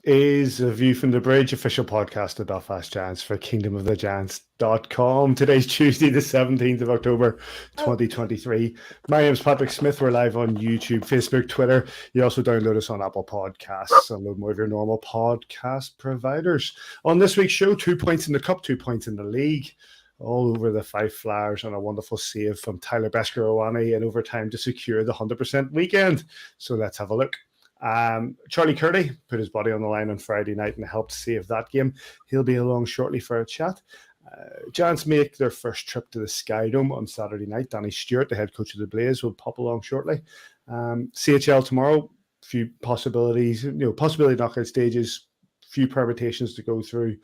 is a View from the Bridge, official podcast of Belfast Giants for kingdomofthegiants.com. Today's Tuesday, the 17th of October, 2023. My name is Patrick Smith. We're live on YouTube, Facebook, Twitter. You also download us on Apple Podcasts and load more of your normal podcast providers. On this week's show, 2 points in the cup, 2 points in the league. All over the Fife Flyers and a wonderful save from Tyler Beskorowany in overtime to secure the 100% weekend. So let's have a look. Charlie Curti put his body on the line on Friday night and helped save that game. He'll be along shortly for a chat. Giants make their first trip to the Sky Dome on Saturday night. Danny Stewart, the head coach of the Blaze, will pop along shortly. CHL tomorrow, few possibilities, possibility knockout stages, few permutations to go through.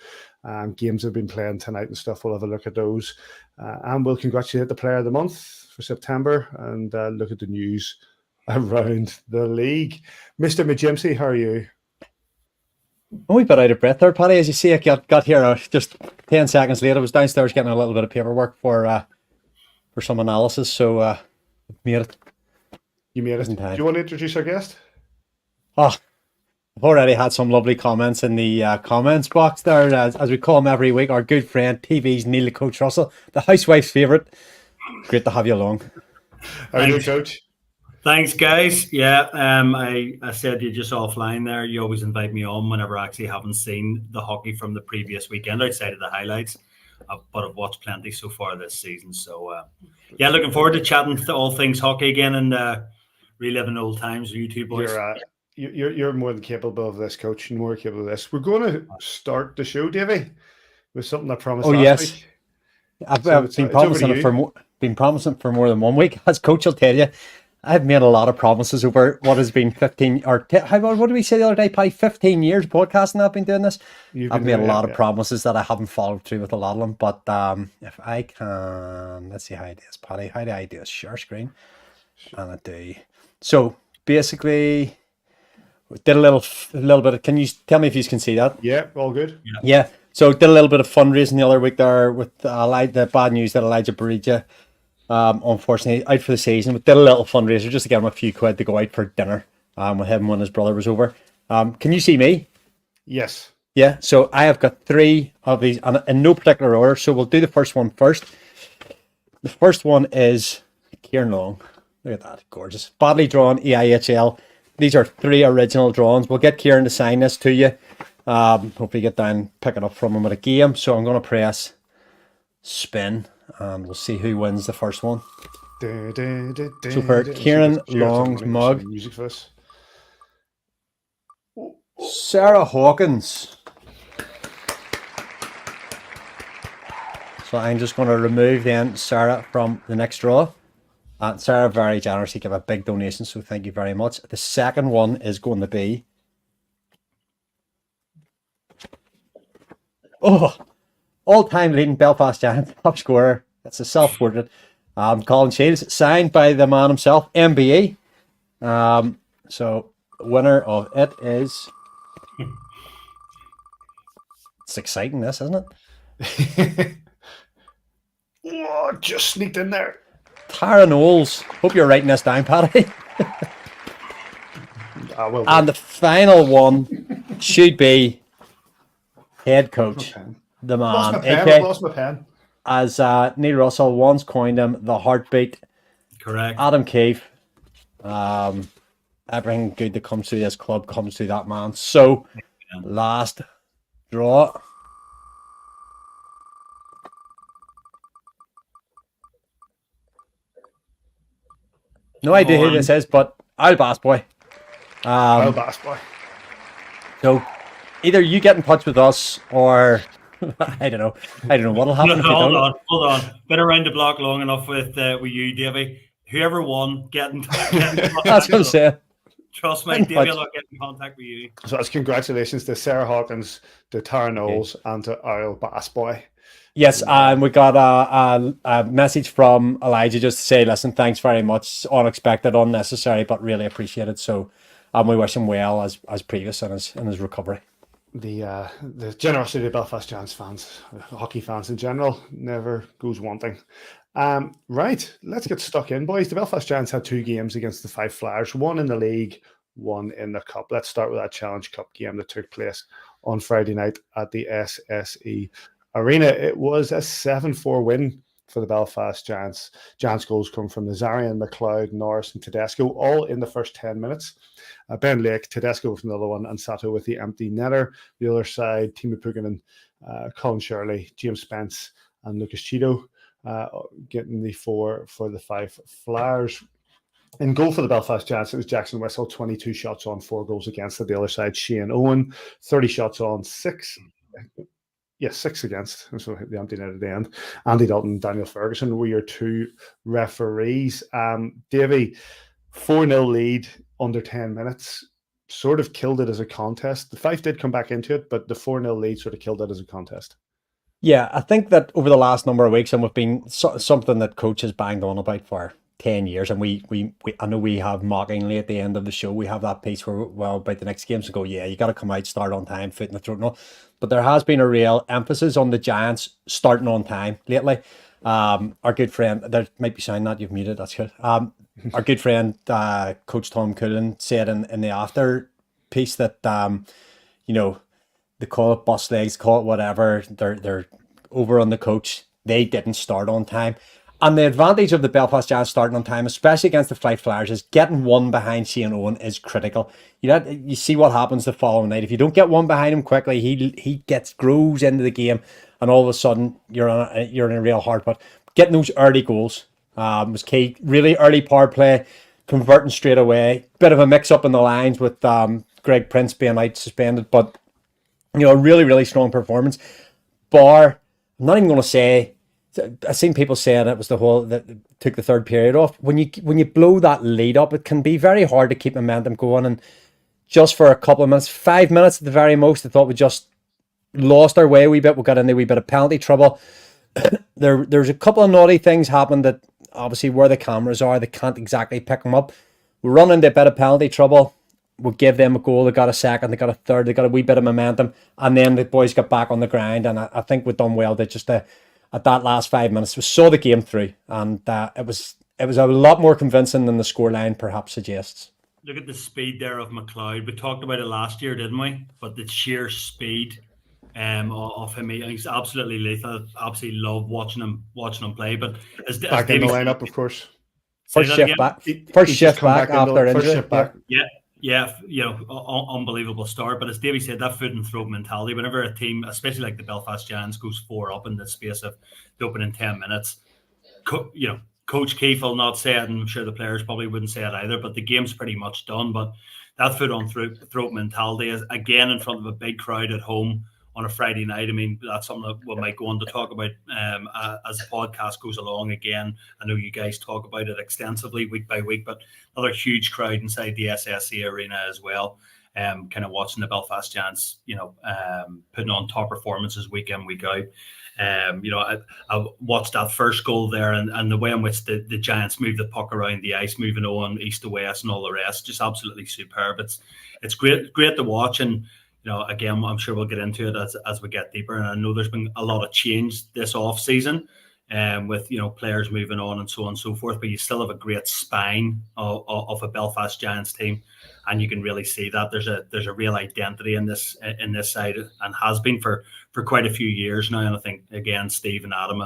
Games have been playing tonight and stuff. We'll have a look at those. And we'll congratulate the player of the month for September and look at the news around the league. Mr. McJimsey, how are you? A wee bit out of breath there, Paddy. As you see, I got here just 10 seconds late. I was downstairs getting a little bit of paperwork for some analysis, so made it. You made it. Do you want to introduce our guest? Oh, I've already had some lovely comments in the comments box there, as we call him every week. Our good friend, TV's Neil the Coach Russell, the housewife's favourite. Great to have you along. How are you, Coach? Thanks, guys. Yeah, I said you just offline there. You always invite me on whenever I actually haven't seen the hockey from the previous weekend outside of the highlights. But I've watched plenty so far this season. So, yeah, looking forward to chatting to all things hockey again and reliving old times with you two boys. You're more than capable of this, Coach, and more capable of this. We're going to start the show, Davy, with something I promised last week. I've been promising for more than 1 week. As Coach will tell you, I've made a lot of promises over what has been 15 or what did we say the other day, Pi? 15 years podcasting I've been doing this. I've made a lot of promises that I haven't followed through with a lot of them. But if I can, let's see how I do this, Paddy. How do I do a share screen? And I do. So basically, did a little bit of, can you tell me if you can see that? Yeah, all good. Yeah. So did a little bit of fundraising the other week there with the bad news that Elijah Barija, unfortunately out for the season, but did a little fundraiser just to get him a few quid to go out for dinner with him when his brother was over. Can you see me? Yes. Yeah. So I have got 3 of these in no particular order. So we'll do the first one first. The first one is Kieran Long. Look at that. Gorgeous. Badly drawn EIHL. These are 3 original drawings. We'll get Kieran to sign this to you. Hopefully get down, pick it up from him at a game. So I'm going to press spin and we'll see who wins the first one. So for Kieran Long's mug, music for this. Sarah Hawkins. So I'm just going to remove then Sarah from the next draw. And Sarah very generously gave a big donation, so thank you very much. The second one is going to be all-time leading Belfast Giants top scorer. That's a self-portrait. Colin Shields, signed by the man himself, MBE. So winner of it is. It's exciting, this, isn't it? Oh, just sneaked in there. Tara Knowles. Hope you're writing this down, Paddy. And the final one should be head coach, the man. Lost my pen. As Neil Russell once coined him, the heartbeat. Correct. Adam Keefe. Everything good that comes through this club comes through that man. So, last draw. No idea who this is, but I'll Bass Boy. I'll Bass Boy. So either you get in touch with us or I don't know what'll happen. Hold on. Been around the block long enough with you, Davy. Whoever won, get in touch. That's what I'm saying. Trust me, Davy will get in contact with you. So that's congratulations to Sarah Hawkins, to Tara Knowles, and to Earl Bass Boy. Yes, and we got a message from Elijah just to say, listen, thanks very much. Unexpected, unnecessary, but really appreciated. So we wish him well as previous in his recovery. The generosity of Belfast Giants fans, hockey fans in general, never goes wanting. Right, let's get stuck in, boys. The Belfast Giants had 2 games against the Fife Flyers, one in the league, one in the cup. Let's start with that Challenge Cup game that took place on Friday night at the SSE Arena. It was a 7-4 win for the Belfast Giants. Giants goals come from Nazarian, McLeod, Norris and Tedesco, all in the first 10 minutes. Ben Lake, Tedesco with another one, and Sato with the empty netter. The other side, Timo Pukkanen, Colin Shirley, James Spence and Lucas Cheeto getting the 4 for the Fife Flyers. In goal for the Belfast Giants, it was Jackson Wessel, 22 shots on, 4 goals against. At the other side, Shane Owen, 30 shots on, 6 against, so the empty net at the end. Andy Dalton, Daniel Ferguson were your 2 referees. Davy, 4-0 lead under 10 minutes, sort of killed it as a contest. The Fife did come back into it, but the 4-0 lead sort of killed it as a contest. Yeah, I think that over the last number of weeks, and we've been something that coach has banged on about for 10 years, and we I know we have mockingly at the end of the show, we have that piece where, well, about the next games to go, yeah, you got to come out, start on time, foot in the throat and all. But there has been a real emphasis on the Giants starting on time lately. Our good friend, there might be sound that you've muted, that's good. Our good friend, Coach Tom Cullen, said in the after piece that, you know, they call it bus legs, call it whatever, they're over on the coach. They didn't start on time. And the advantage of the Belfast Giants starting on time, especially against the Fife Flyers, is getting one behind Shane Owen is critical. You see what happens the following night. If you don't get one behind him quickly, he grows into the game, and all of a sudden you're in a real hard. But getting those early goals was key. Really early power play, converting straight away. Bit of a mix up in the lines with Greg Prince being out suspended, but a really, really strong performance. Bar, I'm not even going to say. I've seen people saying it was the whole that took the third period off. When you blow that lead up, it can be very hard to keep momentum going. And just for a couple of minutes, 5 minutes at the very most, I thought we just lost our way a wee bit. We got in a wee bit of penalty trouble. There's a couple of naughty things happened that obviously where the cameras are, they can't exactly pick them up. We run into a bit of penalty trouble. We'll give them a goal. They got a second, they got a third, they got a wee bit of momentum, and then the boys got back on the grind. And I think we've done well. They just at that last 5 minutes, we saw the game through, and it was a lot more convincing than the scoreline perhaps suggests. Look at the speed there of McLeod. We talked about it last year, didn't we? But the sheer speed of him, he's absolutely lethal. Absolutely love watching him play. But as back in the lineup, of course. First shift back after injury. Yeah, unbelievable start. But as Davey said, that foot and throat mentality, whenever a team, especially like the Belfast Giants, goes 4 up in the space of the opening 10 minutes, Coach Keefe will not say it, and I'm sure the players probably wouldn't say it either, but the game's pretty much done. But that foot on throat mentality is, again, in front of a big crowd at home on a Friday night. I mean, that's something that we might go on to talk about as the podcast goes along. Again, I know you guys talk about it extensively week by week, but another huge crowd inside the SSE Arena as well. Kind of watching the Belfast Giants, putting on top performances week in, week out. I watched that first goal there and the way in which the Giants move the puck around the ice, moving on east to west and all the rest, just absolutely superb. It's great to watch. And again, I'm sure we'll get into it as we get deeper. And I know there's been a lot of change this off season, with players moving on and so on and so forth. But you still have a great spine of a Belfast Giants team, and you can really see that there's a real identity in this side, and has been for quite a few years now. And I think again, Steve and Adam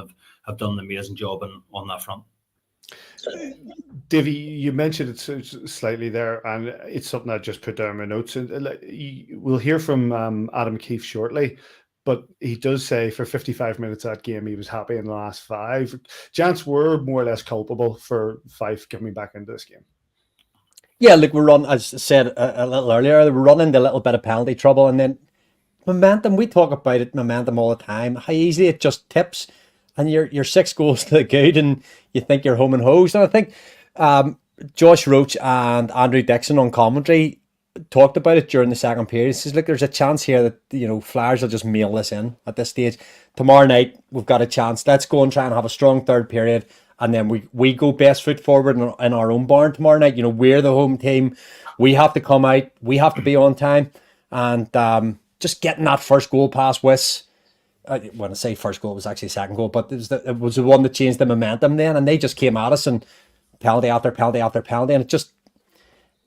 have done an amazing job on that front. Davey, you mentioned it slightly there, and it's something I just put down in my notes. And we'll hear from Adam Keefe shortly, but he does say for 55 minutes that game he was happy in the last 5. Giants were more or less culpable for Fife coming back into this game. Yeah, look, we're run, as I said a little earlier, we're running into a little bit of penalty trouble, and then momentum. We talk about it, momentum all the time. How easy it just tips. And you're 6 goals to the good, and you think you're home and hosed. And I think Josh Roach and Andrew Dixon on commentary talked about it during the second period. He says, look, there's a chance here that Flyers will just mail this in at this stage. Tomorrow night, we've got a chance. Let's go and try and have a strong third period, and then we go best foot forward in our own barn tomorrow night. We're the home team. We have to come out. We have to be on time. And just getting that first goal past Wiss. When I say first goal, it was actually second goal, but it was the one that changed the momentum then, and they just came at us and penalty after penalty after penalty, and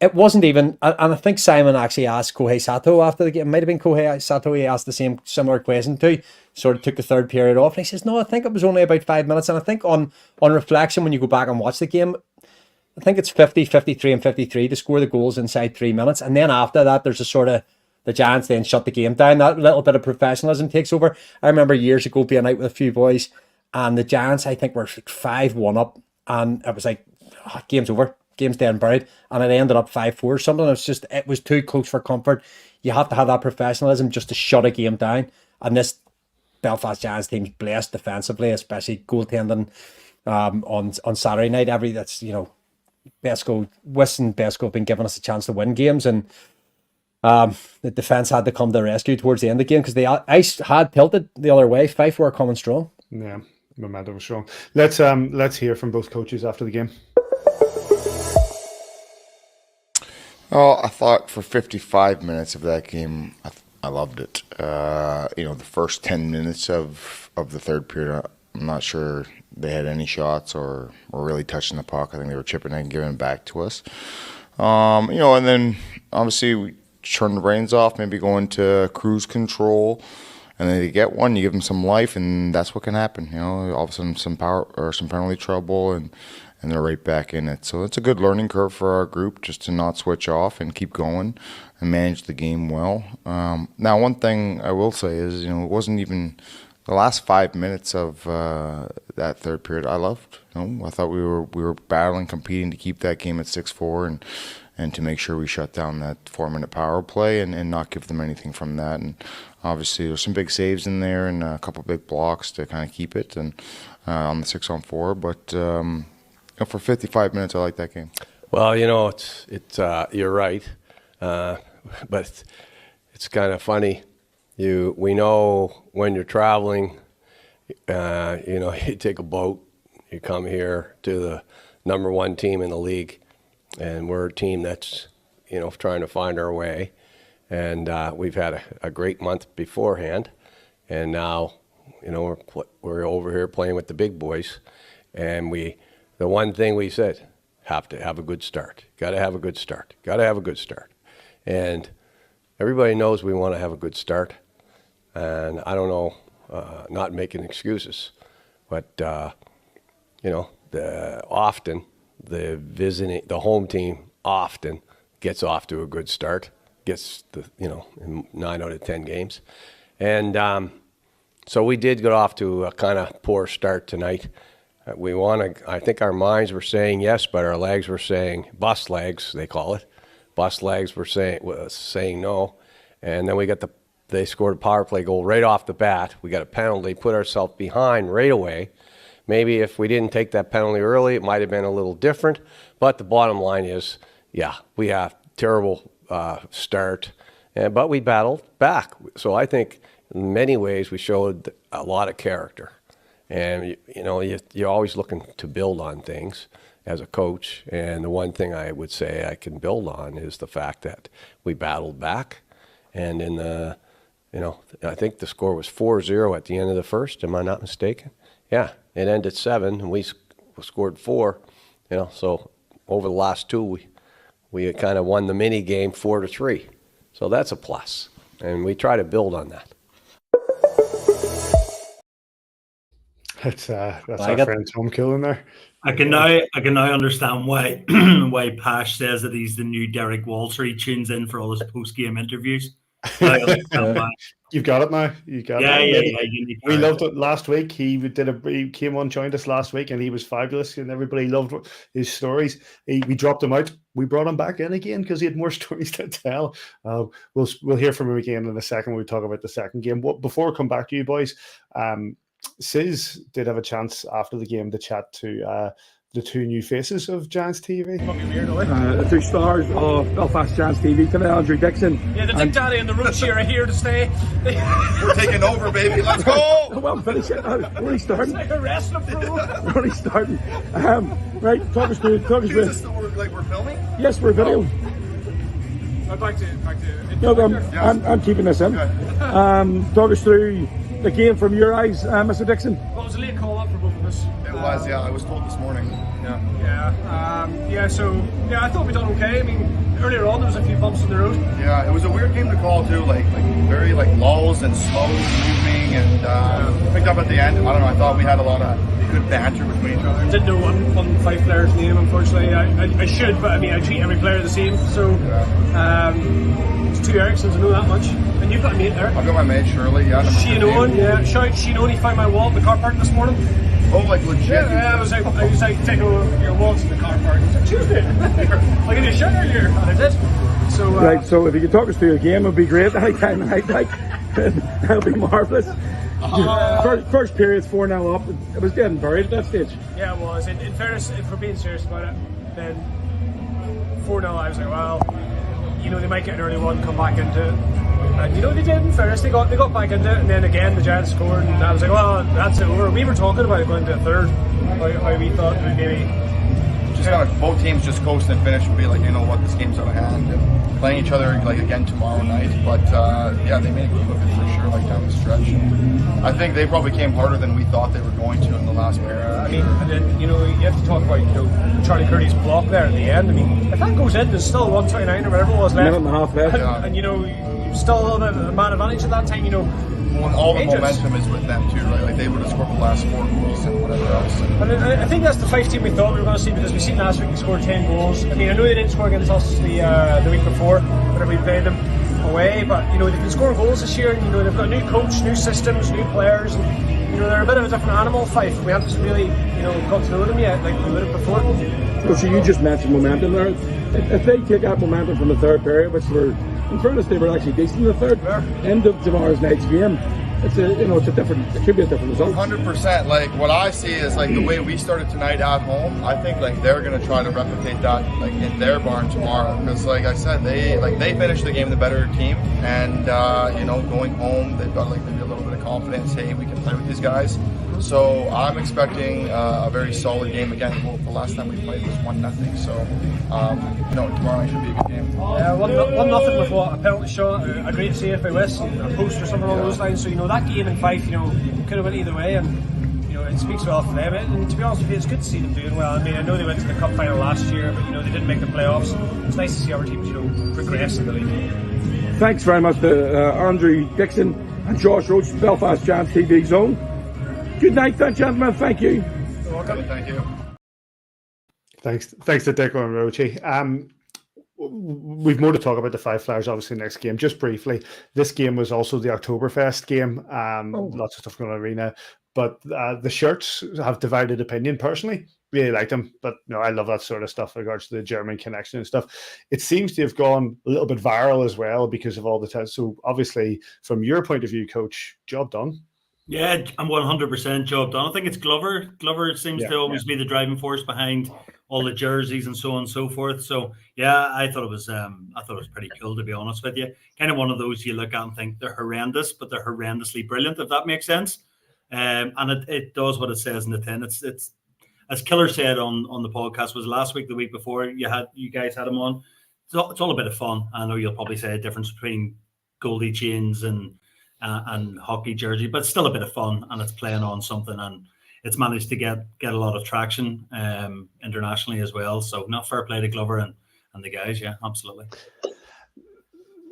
it wasn't even, and I think Simon actually asked Kohei Sato after the game. It might have been Kohei Sato he asked the similar question to. Sort of took the third period off, and he says, "No, I think it was only about 5 minutes." And I think on reflection, when you go back and watch the game, I think it's 50, 53, and 53 to score the goals inside 3 minutes, and then after that, there's a sort of the Giants then shut the game down. That little bit of professionalism takes over. I remember years ago being out with a few boys, and the Giants, I think, were 5-1 up, and it was like, oh, game's over. Game's dead and buried, and it ended up 5-4 or something. It was too close for comfort. You have to have that professionalism just to shut a game down. And this Belfast Giants team's blessed defensively, especially goaltending on Saturday night. That's Besco, West and Besco have been giving us a chance to win games, and the defense had to come to the rescue towards the end of the game because the ice had tilted the other way. Fife were coming strong. Yeah, momentum was strong. Let's hear from both coaches after the game. Oh, I thought for 55 minutes of that game, I loved it. The first 10 minutes of the third period, I'm not sure they had any shots or were really touching the puck. I think they were chipping in and giving it back to us. And then obviously we turned the reins off, maybe go into cruise control, and then you get one, you give them some life, and that's what can happen. All of a sudden some power or some penalty trouble, and they're right back in it. So it's a good learning curve for our group just to not switch off and keep going and manage the game well. Now, one thing I will say is, it wasn't even the last 5 minutes of that third period I loved. I thought we were battling, competing to keep that game at 6-4 and to make sure we shut down that 4-minute power play and not give them anything from that. And obviously there's some big saves in there and a couple big blocks to kind of keep it and on the 6-on-4. But for 55 minutes, I like that game. Well, it's you're right, but it's kind of funny. We know when you're traveling, you take a boat, you come here to the number one team in the league, and we're a team that's trying to find our way, and we've had a great month beforehand, and now we're over here playing with the big boys, and the one thing we said, have to have a good start. Got to have a good start. Got to have a good start. And everybody knows we want to have a good start. And I don't know, not making excuses, but often the home team often gets off to a good start. Gets in 9 out of 10 games, and so we did get off to a kind of poor start tonight. I think our minds were saying yes, but our legs were saying, bus legs, they call it. Bus legs were saying no. And then they scored a power play goal right off the bat. We got a penalty, put ourselves behind right away. Maybe if we didn't take that penalty early, it might have been a little different. But the bottom line is, we have terrible start, but we battled back. So I think in many ways we showed a lot of character. And, you're always looking to build on things as a coach. And the one thing I would say I can build on is the fact that we battled back. And I think the score was 4-0 at the end of the first. Am I not mistaken? Yeah, it ended 7, and we scored 4. So over the last 2, we kind of won the mini game 4-3. So that's a plus. And we try to build on that. That's our friend Tom Killen there. I can now understand why Pash says that he's the new Derek Walter. He tunes in for all his post-game interviews. You've got it now. You got it. Yeah. We loved it last week. He came on, joined us last week, and he was fabulous, and everybody loved his stories. We dropped him out. We brought him back in again because he had more stories to tell. We'll hear from him again in a second when we talk about the second game. Before I come back to you boys, Sis did have a chance after the game to chat to the two new faces of Giants TV. The two stars of Belfast Giants TV today, Andrew Dixon. Yeah, the Dick Daddy and the Roots here are here to stay. We're taking over, baby. Let's go! Well, finish it now. We're only starting. It's like a wrestling program. We're only starting. Right, talk us through. Is this like we're filming? Yes, we're videoing. I'd like to. I'm keeping this in. Talk us through the game from your eyes, Mr. Dixon. Well, it was a late call up for both of us. It was, yeah. I was told this morning. So I thought we done okay. I mean, earlier on there was a few bumps in the road. Yeah, it was a weird game to call too, like very like lulls and slow moving, and picked up at the end. I don't know. I thought we had a lot of good banter between each other. Didn't know one Fife Flyers name, unfortunately. I should, but I mean I treat every player the same. So it's 2 Ericssons, I know that much. And you've got a mate there. I've got my mate Shirley. Yeah. Sheehan, yeah. Sheehan, he found my wallet in the car park this morning. Oh, like legit. Yeah, I was like taking over your wallets in the car park. I was like, Tuesday. I'll give you a shout earlier. And I did. So Right, so if you could talk us through the game, it'd be great. Anytime tonight, like that'd be marvellous. First period's 4-0 up. It was dead and buried at that stage. yeah, it was. In fairness, if we're being serious about it, then 4-0, I was like, well, you know, they might get an early one, come back into it. And you know, they did. In fairness, they got back into it, and then again the Giants scored, and I was like, well, that's it over. We were talking about going to a third, how we thought we maybe Just kind of both teams just coast and finish and be like, you know what, this game's out of hand, and playing each other like again tomorrow night. But yeah, they made a game of it for sure, like down the stretch. And I think they probably came harder than we thought they were going to in the last period. I mean, and then you know you have to talk about Charlie Curti's block there at the end. I mean, if that goes in, there's still 1:29 or whatever it was left. Minute and a half left. And you know, you've still a little bit of a man advantage at that time. You know, Well, and all the Ages. momentum is with them too, right? Like they would have scored the last 4 goals and whatever else. and I think that's the Fife team we thought we were going to see, because we seen last week they scored 10 goals. I mean, I know they didn't score against us the week before, whenever we played them away, but you know they've been scoring goals this year, and you know they've got a new coach, new systems, new players, and you know they're a bit of a different animal. Fife, we haven't really got to know them yet like we would have before. So you just mentioned momentum there. If they take that momentum from the third period, which were, in fairness, they were actually decent in the third, end of tomorrow's night's game, it could be a different result. 100%. Like what I see is like the way we started tonight at home. I think like they're gonna try to replicate that like in their barn tomorrow. Because like I said, they finished the game the better team, and going home they've got like maybe a little bit of confidence. Hey, we can play with these guys. So I'm expecting a very solid game again. Well, the last time we played was 1-0. So tomorrow night should be a good game. Yeah, 1-0 with what, a penalty shot, a great save by West, a post or something along those lines. So that game in Fife, could have went either way, and it speaks well for them. And to be honest with you, it's good to see them doing well. I mean, I know they went to the cup final last year, but they didn't make the playoffs. It's nice to see our teams progress in the league. Thanks very much to Andrew Dixon and Josh Roach, Belfast Giants TV Zone. Good night, then, gentlemen. Thank you. You're welcome. Thank you. Thanks to Dico and Rochi. We've more to talk about the Fife Flyers, obviously, next game. Just briefly, this game was also the Oktoberfest game. Lots of stuff going on in the arena. But the shirts have divided opinion, personally. Really like them. But I love that sort of stuff in regards to the German connection and stuff. It seems to have gone a little bit viral as well because of all the tests. So, obviously, from your point of view, Coach, job done. Yeah, I'm 100% job done. I think it's Glover. Glover seems to always be the driving force behind all the jerseys and so on and so forth. So yeah, I thought it was pretty cool, to be honest with you. Kind of one of those you look at and think they're horrendous, but they're horrendously brilliant, if that makes sense. And it does what it says in the tin. It's as Killer said on the podcast, was last week, the week before you guys had him on. It's all a bit of fun. I know you'll probably say a difference between Goldie chains and hockey jersey, but it's still a bit of fun, and it's playing on something, and it's managed to get a lot of traction internationally as well. So not fair play to Glover and the guys. Yeah, absolutely.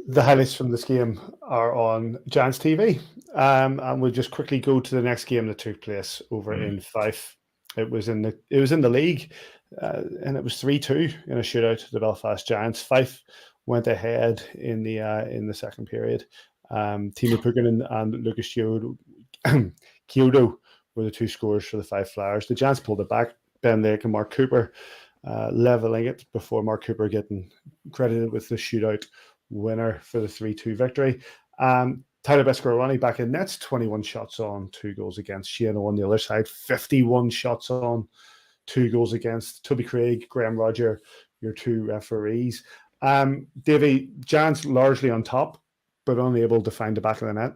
The highlights from this game are on Giants TV, and we'll just quickly go to the next game that took place over in Fife. It was in the league, and it was 3-2 in a shootout to the Belfast Giants. Fife went ahead in the second period. Timo Pukkanen and Lucas Kyoto were the two scorers for the Fife Flyers. The Giants pulled it back. Ben Lake and Mark Cooper leveling it before Mark Cooper getting credited with the shootout winner for the 3-2 victory. Tyler Beskorowany back in nets, 21 shots on, 2 goals against. Shiano on the other side, 51 shots on, 2 goals against. Toby Craig, Graham Roger, your 2 referees. Davy, Giants largely on top, but only able to find the back of the net.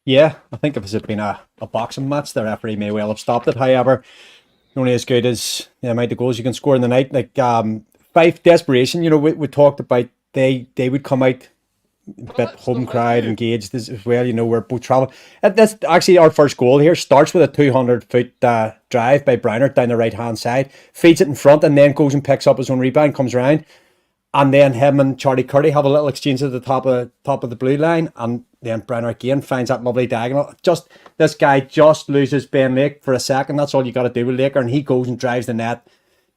Yeah, I think if it had been a boxing match, the referee may well have stopped it. However, only as good as the amount of goals you can score in the night. Like Fife desperation, we talked about they would come out a bit home crowd, engaged as well. We're both traveling. That's actually our first goal here. Starts with a 200-foot drive by Brownert down the right-hand side, feeds it in front, and then goes and picks up his own rebound, comes around. And then him and Charlie Curti have a little exchange at the top of the blue line, and then Brenner again finds that lovely diagonal. Just this guy just loses Ben Lake for a second. That's all you got to do with Laker, and he goes and drives the net,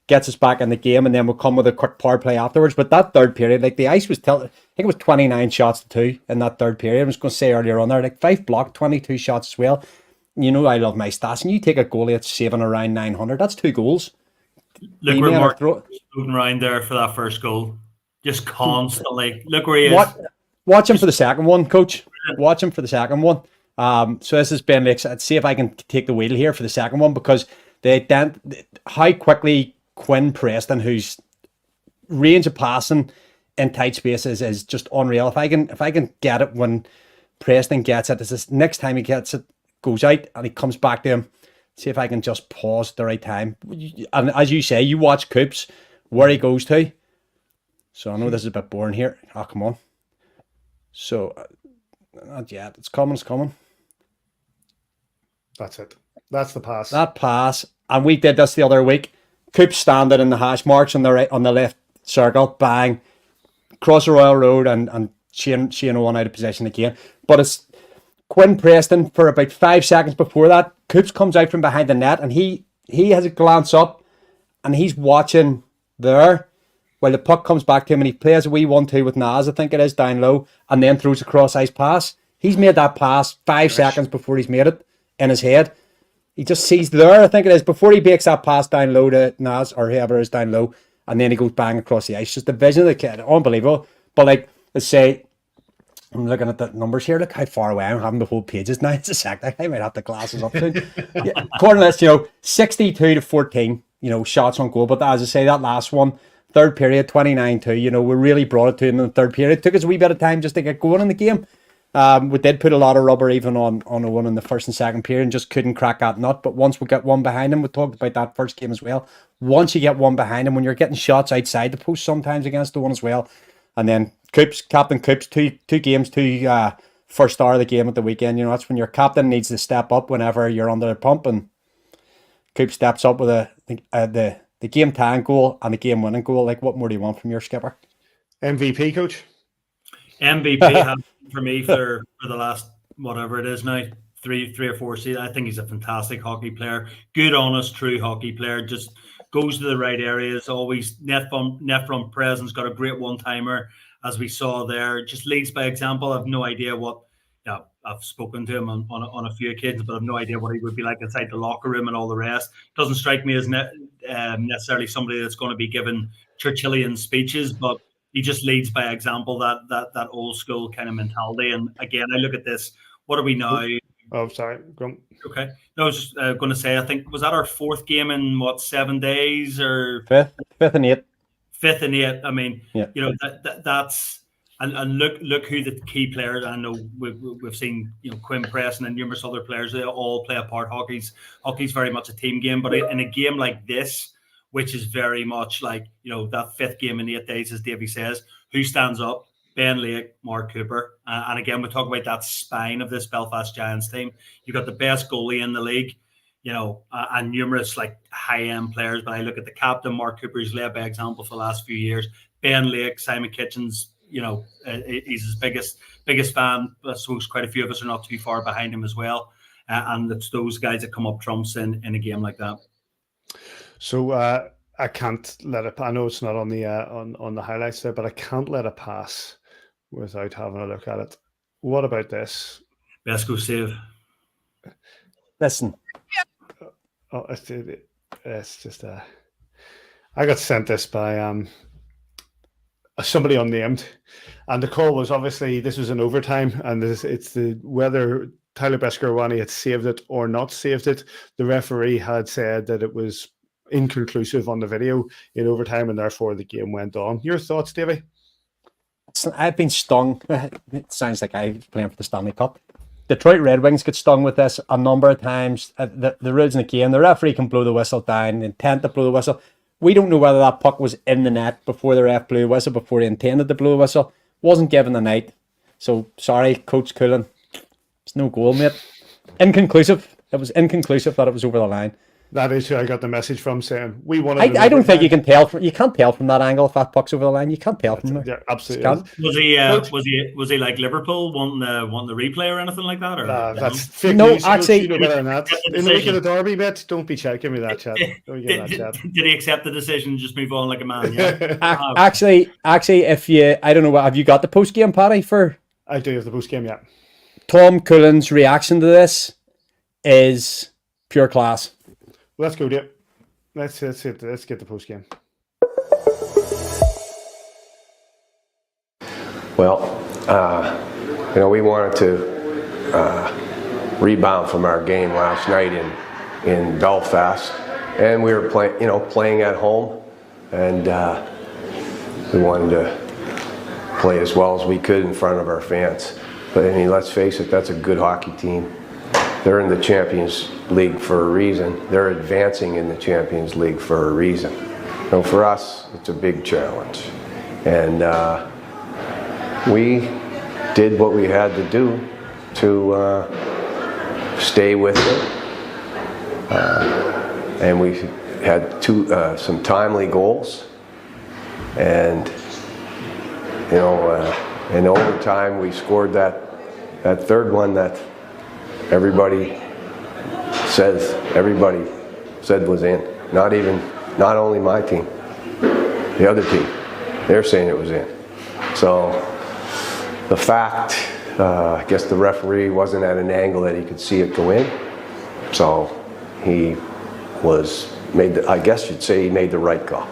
gets us back in the game, and then we'll come with a quick power play afterwards. But that third period, like the ice was tilted. I think it was 29 shots to 2 in that third period. I was going to say earlier on there, like Fife blocked 22 shots as well. You know I love my stats, and you take a goalie that's saving around 900. That's 2 goals. Look where Mark floating around there for that first goal. Just constantly. Look where he is. Watch him for the second one, coach. Watch him for the second one. So this is Ben Lake's. Let's see if I can take the wheel here for the second one, because how quickly Quinn Preston, whose range of passing in tight spaces is just unreal. If I can get it when Preston gets it, this next time he gets it, goes out and he comes back to him. See if I can just pause at the right time. And as you say, you watch Coops where he goes to. So I know this is a bit boring here. Oh, come on. So, not yet. It's coming. That's it. That's the pass. That pass. And we did this the other week. Coops standing in the hash marks on the right, on the left circle. Bang. Cross the Royal Road and Shane Owen out of position again. But it's Quinn Preston for about 5 seconds before that. Coops comes out from behind the net, and he has a glance up, and he's watching there. While the puck comes back to him, and he plays a wee 1-2 with Naz, I think it is, down low, and then throws a cross-ice pass. He's made that pass 5 seconds before he's made it in his head. He just sees there, I think it is, before he makes that pass down low to Naz, or whoever is down low, and then he goes bang across the ice. Just the vision of the kid, unbelievable. But like, let's say, I'm looking at the numbers here. Look how far away I'm having the whole pages now. It's a sec. I might have the glasses up soon. Yeah, according to this, 62 to 14, shots on goal. But as I say, that last one, third period, 29-2, we really brought it to him in the third period. It took us a wee bit of time just to get going in the game. We did put a lot of rubber even on a one in the first and second period and just couldn't crack that nut. But once we get one behind him, we talked about that first game as well. Once you get one behind him, when you're getting shots outside the post sometimes against the one as well. And then Captain Coops, two games, first star of the game at the weekend. That's when your captain needs to step up whenever you're under the pump, and Coops steps up with the game tying goal and the game winning goal. Like, what more do you want from your skipper? MVP, coach? MVP for me for the last, whatever it is now, three or four seasons. I think he's a fantastic hockey player. Good, honest, true hockey player. Just goes to the right areas, always net front presence, got a great one-timer, as we saw there. Just leads by example. I've no idea what, I've spoken to him on a few occasions, but I've no idea what he would be like inside the locker room and all the rest. Doesn't strike me as necessarily somebody that's going to be given Churchillian speeches, but he just leads by example, that old school kind of mentality. And again, I look at this, what are we now? Oh, sorry. Go on. Okay. No, I was just going to say, I think, was that our 4th game in 7 days or fifth and eighth? 5th and 8th. I mean, yeah. That's and look who the key players. I know we've seen Quinn Preston and numerous other players. They all play a part. Hockey's very much a team game, but in a game like this, which is very much like that 5th game in 8 days, as Davy says, who stands up? Ben Lake, Mark Cooper. And again, we talk about that spine of this Belfast Giants team. You've got the best goalie in the league, and numerous high-end players. But I look at the captain, Mark Cooper, who's led by example for the last few years. Ben Lake, Simon Kitchens, he's his biggest fan. I suppose quite a few of us are not too far behind him as well. And it's those guys that come up trumps in a game like that. So I can't let it. I know it's not on the on the highlights there, but I can't let it pass without having a look at it. What about this? Best go save. Listen. Oh, it's just I got sent this by somebody unnamed, and the call was obviously this was an overtime, and it's the whether Tyler Beskorowany had saved it or not saved it. The referee had said that it was inconclusive on the video in overtime, and therefore the game went on. Your thoughts, Davey? I've been stung. It sounds like I was playing for the Stanley Cup. Detroit Red Wings get stung with this a number of times. The rules in the game, the referee can blow the whistle down, intent to blow the whistle. We don't know whether that puck was in the net before the ref blew the whistle, before he intended to blow the whistle. Wasn't given the night. So, sorry, Coach Coolan. It's no goal, mate. Inconclusive. It was inconclusive that it was over the line. That is who I got the message from saying we wanted. I don't think you can tell. You can't tell from that angle if that puck's over the line. You can't tell from there. Yeah, absolutely. Was he like Liverpool wanting the replay or anything like that? Or that's fake news. Actually, you know better than that. In the week of the derby, bet, don't be checking me that chat. Did he accept the decision and just move on like a man? Yeah. Actually, if you, I don't know, have you got the post game, Paddy? I do have the post game. Yeah. Tom Cullen's reaction to this is pure class. Let's go, Dave. Let's get the post game. Well, we wanted to rebound from our game last night in Belfast, and we were playing at home, and we wanted to play as well as we could in front of our fans. But I mean, let's face it, that's a good hockey team. They're in the Champions League for a reason. They're advancing in the Champions League for a reason. For us, it's a big challenge. And we did what we had to do to stay with it. And we had some timely goals. And, in overtime, we scored that third one that everybody said was in. Not only my team, the other team. They're saying it was in. So the fact, I guess the referee wasn't at an angle that he could see it go in. So he made the right call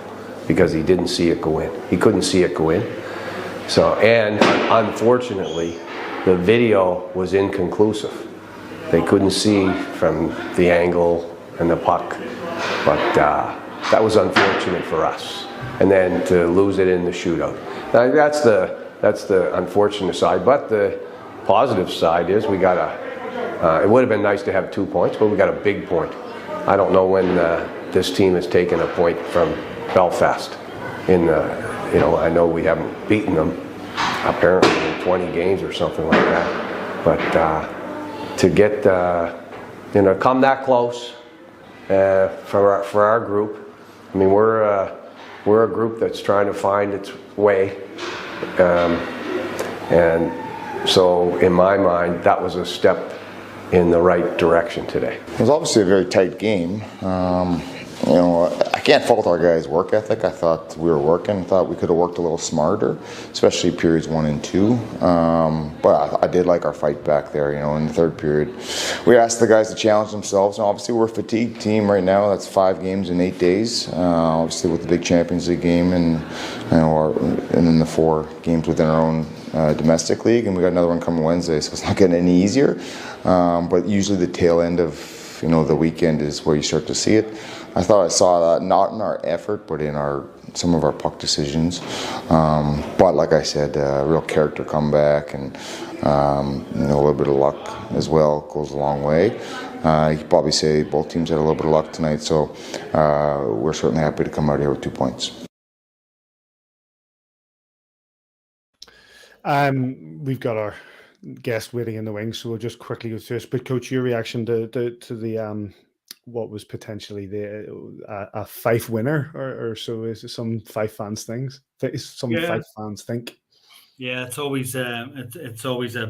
because he didn't see it go in. He couldn't see it go in. So, and unfortunately, the video was inconclusive. They couldn't see from the angle and the puck, but that was unfortunate for us. And then to lose it in the shootout. Now, that's the unfortunate side, but the positive side is we got it would have been nice to have 2 points, but we got a big point. I don't know when this team has taken a point from Belfast. I know we haven't beaten them apparently in 20 games or something like that, but to get come that close for our group. I mean, we're a group that's trying to find its way, and so in my mind, that was a step in the right direction today. It was obviously a very tight game. I can't fault our guys' work ethic. I thought we were working. I thought we could have worked a little smarter, especially periods 1 and 2. But I did like our fight back there. In the third period, we asked the guys to challenge themselves. And obviously, we're a fatigued team right now. That's 5 games in 8 days. Obviously, with the big Champions League game and then the 4 games within our own domestic league, and we got another one coming Wednesday. So it's not getting any easier. But usually, the tail end of the weekend is where you start to see it. I thought I saw that not in our effort, but in some of our puck decisions. But like I said, real character comeback and a little bit of luck as well goes a long way. You could probably say both teams had a little bit of luck tonight, so we're certainly happy to come out here with 2 points. We've got our guest waiting in the wings, so we'll just quickly go through this. But Coach, your reaction to the what was potentially a Fife winner, or so is some Fife fans Fife fans think. Yeah, it's always a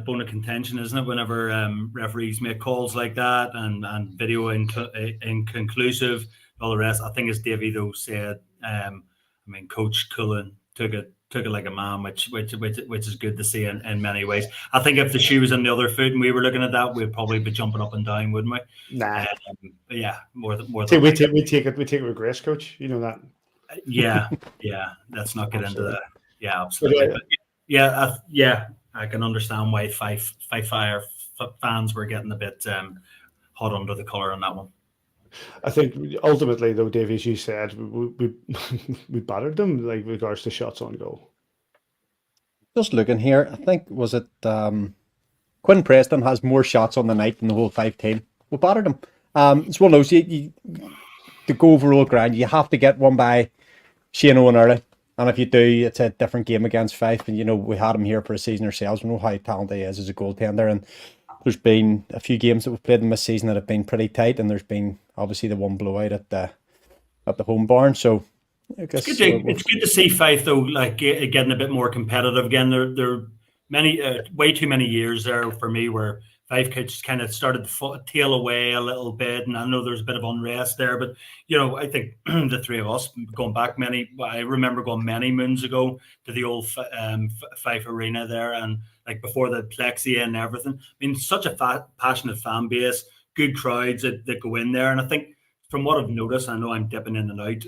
bone of contention, isn't it? Whenever referees make calls like that and video inconclusive, all the rest. I think as Davy though said, Coach Cullen took it like a man, which is good to see in many ways. I think if the shoe was on the other foot and we were looking at that, we'd probably be jumping up and down, wouldn't we? Nah. Yeah, more than we take it with grace, Coach. You know that. Yeah. Let's not get into that. Yeah, absolutely. But I can understand why Fife Flyers fans were getting a bit hot under the collar on that one. I think ultimately, though, Davey, as you said, we battered them like with regards to shots on goal. Just looking here, I think was it Quinn Preston has more shots on the night than the whole Fife team. We battered them. It's one of those you to go overall ground, you have to get one by Shane Owen early. And if you do, it's a different game against Fife. And we had him here for a season ourselves. We know how talented he is as a goaltender. And there's been a few games that we've played in this season that have been pretty tight, and there's been obviously the one blowout at the home barn. So I guess it's good to see Fife though, like getting a bit more competitive again. There many way too many years there for me where Fife kids kind of started to tail away a little bit, and I know there's a bit of unrest there. But I think the three of us going back I remember going many moons ago to the old Fife Arena there, and like before the plexi and everything. I mean, such a passionate fan base, good crowds that go in there, and I think from what I've noticed, I know I'm dipping in and out,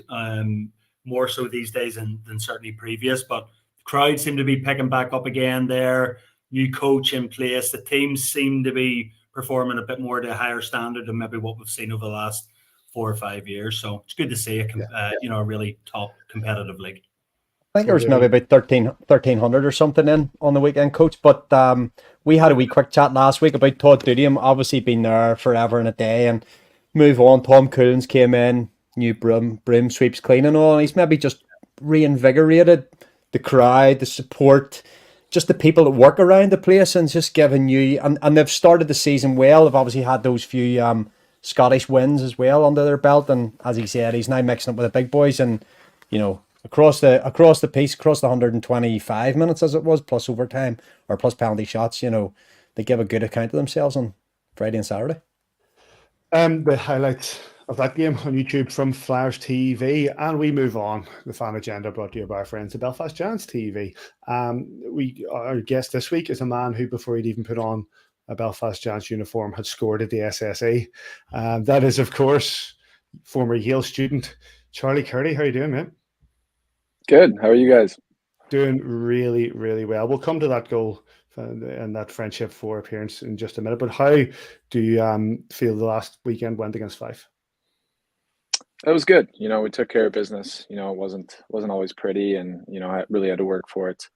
more so these days than certainly previous, but the crowds seem to be picking back up again there. New coach in place. The teams seem to be performing a bit more to a higher standard than maybe what we've seen over the last 4 or 5 years. So it's good to see a really top competitive league. I think there was maybe about 1,300 or something in on the weekend, Coach. But we had a wee quick chat last week about Todd Duty. Obviously been there forever and a day, and move on. Tom Coolins came in, new broom sweeps clean and all, and he's maybe just reinvigorated the crowd, the support, just the people that work around the place, and just giving you, and they've started the season well. They've obviously had those few Scottish wins as well under their belt, and as he said, he's now mixing up with the big boys, and across the piece, across the 125 minutes as it was, plus overtime or plus penalty shots, they give a good account of themselves on Friday and Saturday. The highlights of that game on YouTube from Flyers TV, and we move on. The fan agenda brought to you by our friends at Belfast Giants TV. Our guest this week is a man who, before he'd even put on a Belfast Giants uniform, had scored at the SSE. That is, of course, former Yale student Charlie Curti. How are you doing, mate? Good. How are you guys? Doing really, really well. We'll come to that goal and that Friendship 4 appearance in just a minute. But how do you feel the last weekend went against Fife? It was good. We took care of business. It wasn't always pretty, and I really had to work for it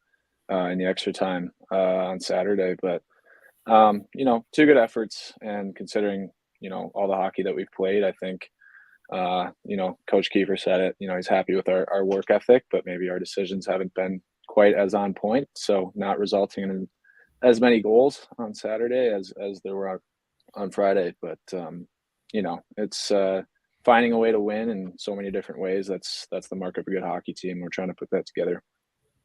in the extra time on Saturday. But 2 good efforts, and considering all the hockey that we've played, I think Coach Kiefer said it. He's happy with our work ethic, but maybe our decisions haven't been quite as on point, so not resulting in as many goals on Saturday as there were on Friday. But it's finding a way to win in so many different ways. That's the mark of a good hockey team. We're trying to put that together.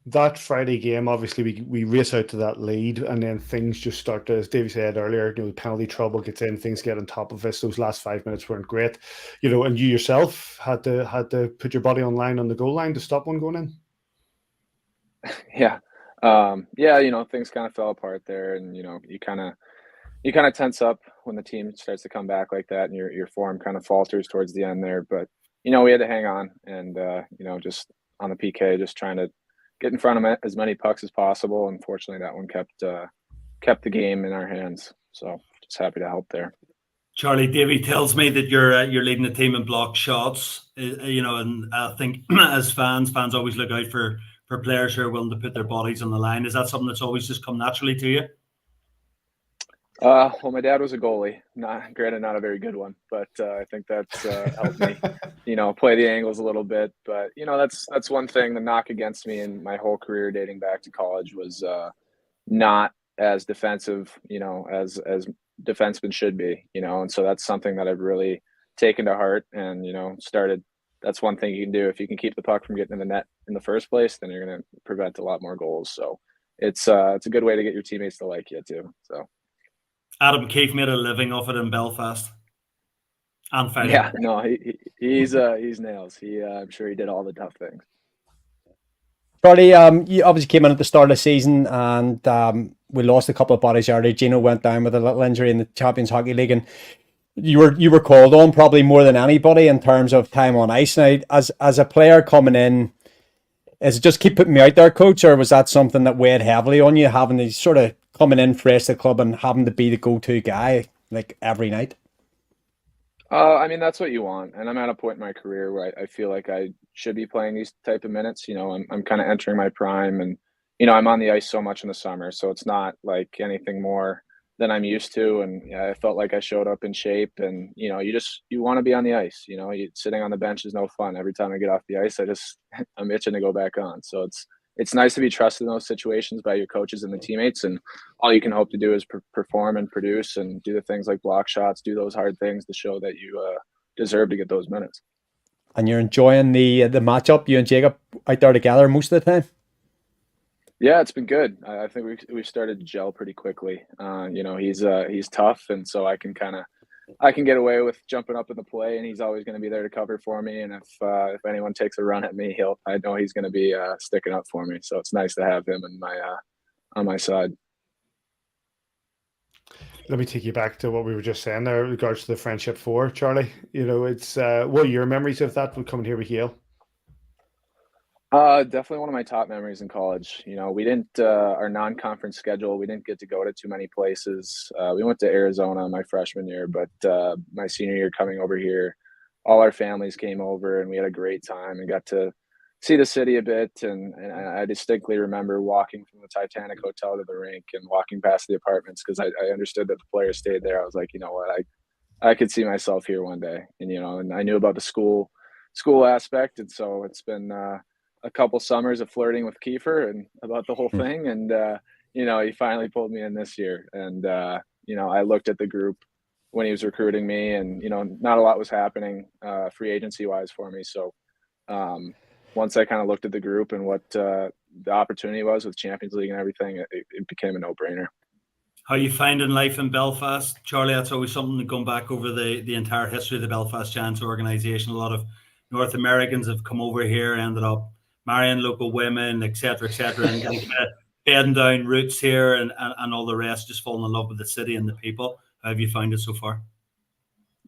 That Friday game, obviously, we race out to that lead, and then things just start to, as Davey said earlier, penalty trouble gets in, things get on top of us. Those last 5 minutes weren't great, and you yourself had to put your body on line on the goal line to stop one going in. Yeah. Things kind of fell apart there, and you kind of tense up when the team starts to come back like that, and your form kind of falters towards the end there. But we had to hang on, and just on the PK, just trying to get in front of as many pucks as possible. Unfortunately, that one kept the game in our hands. So just happy to help there. Charlie, Davey tells me that you're leading the team in block shots. And I think as fans always look out for players who are willing to put their bodies on the line. Is that something that's always just come naturally to you? Well, my dad was a goalie. Not a very good one, but I think that's helped me, play the angles a little bit. But that's one thing. The knock against me in my whole career, dating back to college, was not as defensive, as defensemen should be. And so that's something that I've really taken to heart, and started. That's one thing you can do. If you can keep the puck from getting in the net in the first place, then you're going to prevent a lot more goals. So it's a good way to get your teammates to like you too. So. Adam Keefe made a living off it in Belfast. And fighting. Yeah, no, he's nails. I'm sure he did all the tough things. Charlie, you obviously came in at the start of the season, and we lost a couple of bodies early. Gino went down with a little injury in the Champions Hockey League, and you were called on probably more than anybody in terms of time on ice. Now, as a player coming in, is it just keep putting me out there, Coach, or was that something that weighed heavily on you, having to sort of coming in fresh to the club and having to be the go-to guy like every night? That's what you want, and I'm at a point in my career where I feel like I should be playing these type of minutes. I'm kind of entering my prime, and I'm on the ice so much in the summer, so it's not like anything more than I'm used to. And I felt like I showed up in shape, and you want to be on the ice. Sitting on the bench is no fun. Every time I get off the ice, I'm itching to go back on. So it's nice to be trusted in those situations by your coaches and the teammates, and all you can hope to do is perform and produce and do the things like block shots, do those hard things to show that you deserve to get those minutes. And you're enjoying the matchup, you and Jacob out there together most of the time? Yeah, it's been good. I think we started to gel pretty quickly. He's tough, and so I can get away with jumping up in the play, and he's always going to be there to cover for me. And if anyone takes a run at me, I know he's going to be sticking up for me. So it's nice to have him in on my side. Let me take you back to what we were just saying there in regards to the Friendship Four, Charlie. It's what are your memories of that coming here with Yale? Definitely one of my top memories in college. We didn't our non-conference schedule. We didn't get to go to too many places. We went to Arizona my freshman year, but my senior year coming over here, all our families came over and we had a great time and got to see the city a bit. And I distinctly remember walking from the Titanic Hotel to the rink and walking past the apartments because I understood that the players stayed there. I was like, you know what, I could see myself here one day. And I knew about the school aspect, and so it's been a couple summers of flirting with Kiefer and about the whole thing. And, he finally pulled me in this year. And, I looked at the group when he was recruiting me and, not a lot was happening free agency wise for me. So once I kind of looked at the group and what the opportunity was with Champions League and everything, it became a no-brainer. How are you finding life in Belfast, Charlie? That's always something going back over the entire history of the Belfast Giants organization. A lot of North Americans have come over here, ended up marrying local women, etc., and kind of bedding down roots here and all the rest, just falling in love with the city and the people. How have you found it so far?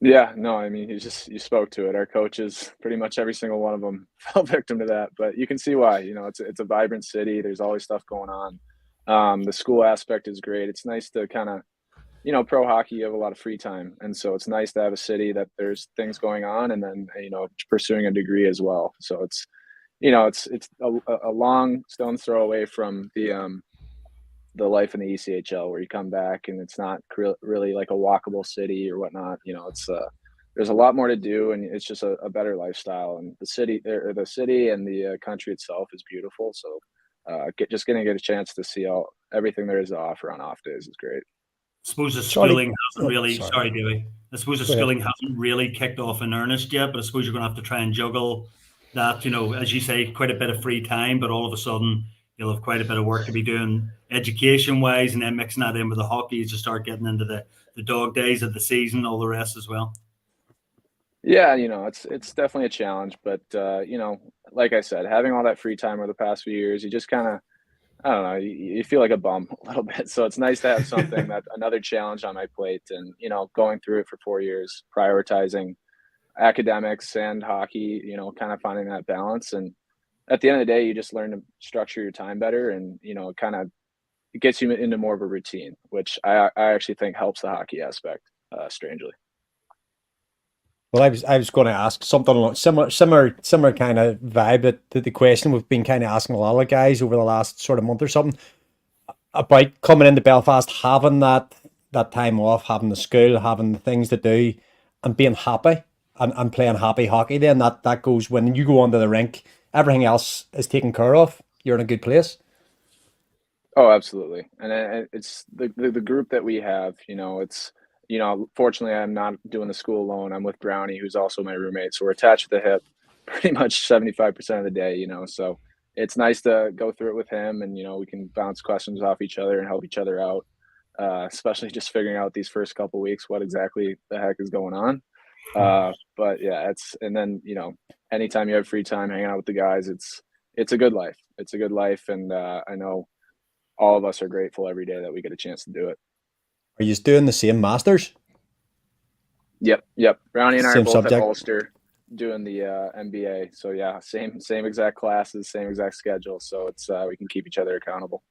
Yeah, no, I mean, you spoke to it. Our coaches, pretty much every single one of them fell victim to that, but you can see why. It's a vibrant city. There's always stuff going on. The school aspect is great. It's nice to kind of, pro hockey, you have a lot of free time. And so it's nice to have a city that there's things going on and then, pursuing a degree as well. So it's a long stone's throw away from the life in the ECHL where you come back and it's not really like a walkable city or whatnot. There's a lot more to do and it's just a better lifestyle. And the city and the country itself is beautiful. So just going to get a chance to see everything there is to offer on off days is great. I suppose the schooling hasn't really. Sorry, Davey. I suppose the schooling hasn't really kicked off in earnest yet. But I suppose you're going to have to try and juggle that. As you say, quite a bit of free time, but all of a sudden you'll have quite a bit of work to be doing education-wise, and then mixing that in with the hockey as you start getting into the dog days of the season, all the rest as well. Yeah, it's definitely a challenge, but like I said, having all that free time over the past few years, you just kind of, I don't know, you feel like a bum a little bit. So it's nice to have something another challenge on my plate, and going through it for 4 years, prioritizing academics and hockey, kind of finding that balance. And at the end of the day, you just learn to structure your time better, and it gets you into more of a routine, which I actually think helps the hockey aspect, strangely. Well, I was going to ask something along similar kind of vibe to the question we've been kind of asking a lot of guys over the last sort of month or something about coming into Belfast, having that time off, having the school, having the things to do, and being happy and playing happy hockey. Then that goes when you go onto the rink, everything else is taken care of. You're in a good place. Oh, absolutely, and it's the group that we have. It's. Fortunately, I'm not doing the school alone. I'm with Brownie, who's also my roommate. So we're attached to the hip pretty much 75% of the day, so it's nice to go through it with him and, we can bounce questions off each other and help each other out, especially just figuring out these first couple of weeks what exactly the heck is going on. But yeah, and then, anytime you have free time hanging out with the guys, it's a good life. It's a good life. And I know all of us are grateful every day that we get a chance to do it. Are you doing the same masters? Yep. Brownie and I are both subject. At Ulster doing the MBA. So yeah, same exact classes, same exact schedule. So it's we can keep each other accountable.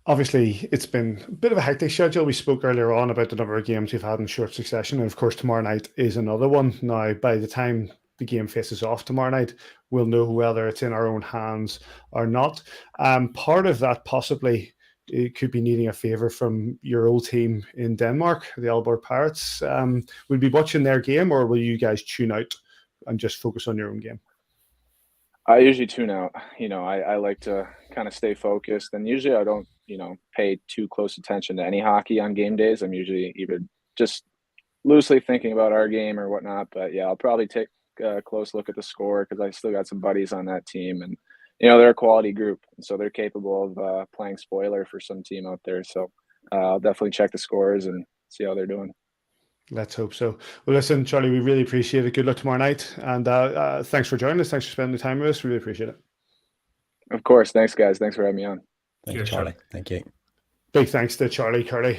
Obviously, it's been a bit of a hectic schedule. We spoke earlier on about the number of games we've had in short succession. And of course, tomorrow night is another one. Now, by the time the game faces off tomorrow night, we'll know whether it's in our own hands or not. Part of that possibly it could be needing a favour from your old team in Denmark, the Aalborg Pirates. Will you be watching their game, or will you guys tune out and just focus on your own game? I usually tune out. I like to kind of stay focused, and usually I don't, pay too close attention to any hockey on game days. I'm usually either just loosely thinking about our game or whatnot. But yeah, I'll probably take a close look at the score because I still got some buddies on that team, and they're a quality group, and so they're capable of playing spoiler for some team out there. So I'll definitely check the scores and see how they're doing. Let's hope so. Well, listen, Charlie, we really appreciate it. Good luck tomorrow night. And thanks for joining us. Thanks for spending the time with us. We really appreciate it. Of course. Thanks, guys. Thanks for having me on. Thanks, Charlie. Thank you. Big thanks to Charlie Curti.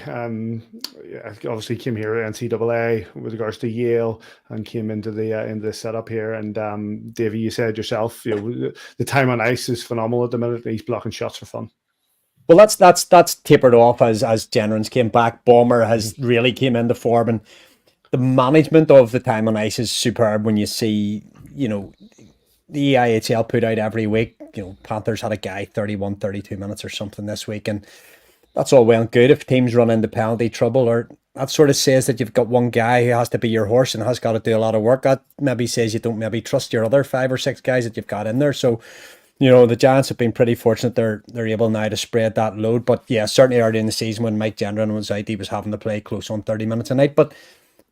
Obviously came here at NCAA with regards to Yale and came into the setup here. And Davey, you said yourself, the time on ice is phenomenal at the minute. He's blocking shots for fun. Well, that's tapered off as Generans came back. Bomber has really came into form, and the management of the time on ice is superb. When you see, the IHL put out every week, Panthers had a guy 31, 32 minutes or something this week, and that's all well and good if teams run into penalty trouble, or that sort of says that you've got one guy who has to be your horse and has got to do a lot of work. That maybe says you don't maybe trust your other 5 or 6 guys that you've got in there. So, the Giants have been pretty fortunate they're able now to spread that load. But yeah, certainly early in the season when Mike Gendron was out, he was having to play close on 30 minutes a night. But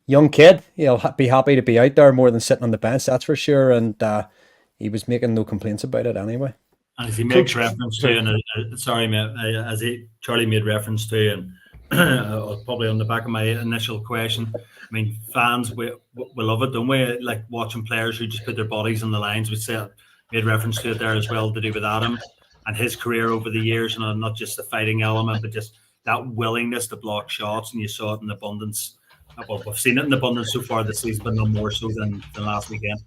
young kid, he'll be happy to be out there more than sitting on the bench, that's for sure. And he was making no complaints about it anyway. And as he makes reference to, and sorry, mate, Charlie made reference to, and probably on the back of my initial question, I mean, fans, we love it, don't we? Like watching players who just put their bodies on the lines. We said, made reference to it there as well, to do with Adam and his career over the years, and not just the fighting element, but just that willingness to block shots. And you saw it in abundance. Well, we've seen it in abundance so far this season, but no more so than last weekend.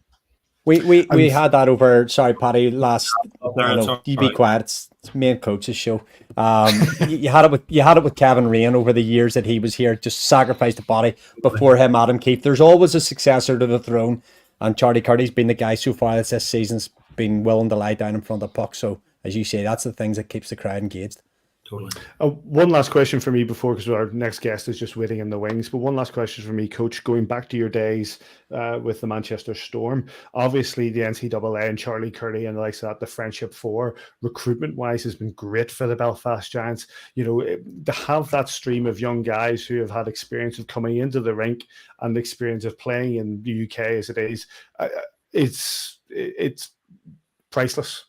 We had that over. Sorry, Paddy. You be quiet. It's me and Coach's show. You had it with Kevin Rain over the years that he was here. Just sacrificed the body. Before him, Adam Keefe. There's always a successor to the throne, and Charlie Curti's been the guy so far this season's been willing to lie down in front of the puck. So as you say, that's the things that keeps the crowd engaged. Totally. One last question for me before, because our next guest is just waiting in the wings. But one last question for me, Coach. Going back to your days with the Manchester Storm, obviously the NCAA and Charlie Curti and the likes of that, the Friendship Four, recruitment-wise, has been great for the Belfast Giants. To have that stream of young guys who have had experience of coming into the rink and the experience of playing in the UK as it is, it's priceless,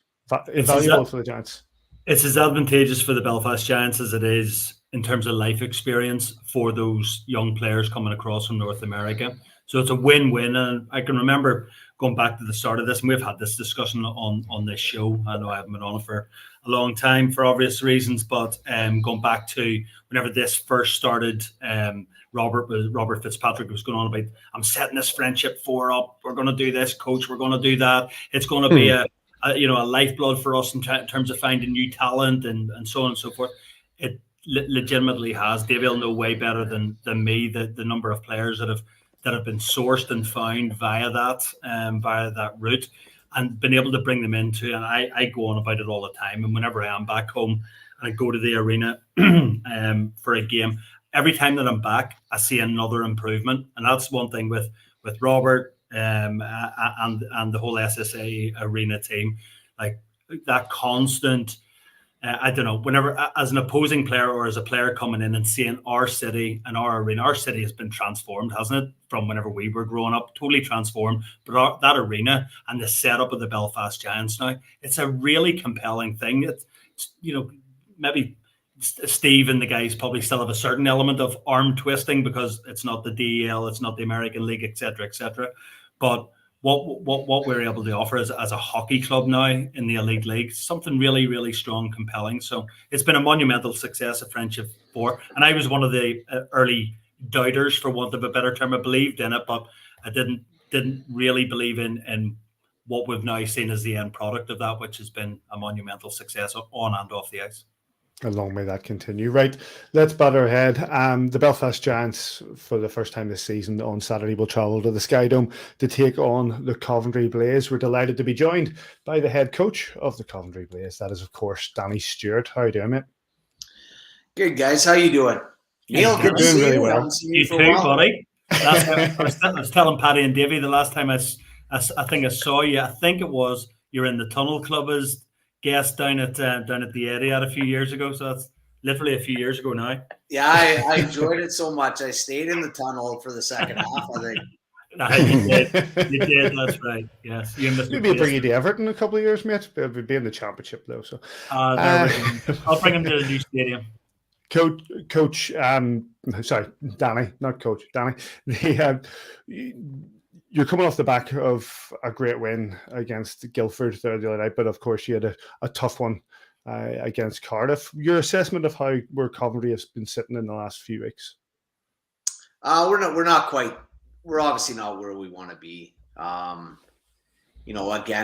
invaluable for the Giants. It's as advantageous for the Belfast Giants as it is in terms of life experience for those young players coming across from North America. So it's a win-win. And I can remember going back to the start of this, and we've had this discussion on this show. I know I haven't been on it for a long time for obvious reasons, but going back to whenever this first started, Robert Fitzpatrick was going on about, I'm setting this Friendship Four up. We're going to do this, Coach. We're going to do that. It's going to be a lifeblood for us in terms of finding new talent and so on and so forth. It legitimately has. Davey will know way better than me the number of players that have been sourced and found via that route, and been able to bring them into. And I go on about it all the time. And whenever I am back home and I go to the arena for a game, every time that I'm back, I see another improvement. And that's one thing with Robert. And the whole SSA arena team, like that constant, I don't know, whenever as an opposing player or as a player coming in and seeing our city and our arena, our city has been transformed, hasn't it? From whenever we were growing up, totally transformed. But that arena and the setup of the Belfast Giants now, it's a really compelling thing. It's, maybe Steve and the guys probably still have a certain element of arm twisting because it's not the DEL, it's not the American League, etc., etc. But what we're able to offer as a hockey club now in the Elite League, something really, really strong, compelling. So it's been a monumental success of Friendship Four. And I was one of the early doubters, for want of a better term. I believed in it, but I didn't really believe in what we've now seen as the end product of that, which has been a monumental success on and off the ice. Long may that continue. Right, let's batter ahead. The Belfast Giants, for the first time this season on Saturday, will travel to the Sky Dome to take on the Coventry Blaze. We're delighted to be joined by the head coach of the Coventry Blaze. That is, of course, Danny Stewart. How are you doing, mate? Good, guys. How you doing? Neil, good to see you. Well. You too, buddy. I was telling Paddy and Davey the last time I think I saw you. I think it was you're in the Tunnel Club as guest down at the Etihad a few years ago. So that's literally a few years ago now. Yeah, I enjoyed it so much. I stayed in the tunnel for the second half, I think. You did, that's right. Yes. Maybe bring you to Everton in a couple of years, mate. It'll be in the championship though. So I'll bring him to the new stadium. Coach, sorry, Danny, not Coach, Danny. You're coming off the back of a great win against Guildford the other night, but of course you had a tough one against Cardiff. Your assessment of where Coventry has been sitting in the last few weeks? We're obviously not where we want to be. Again,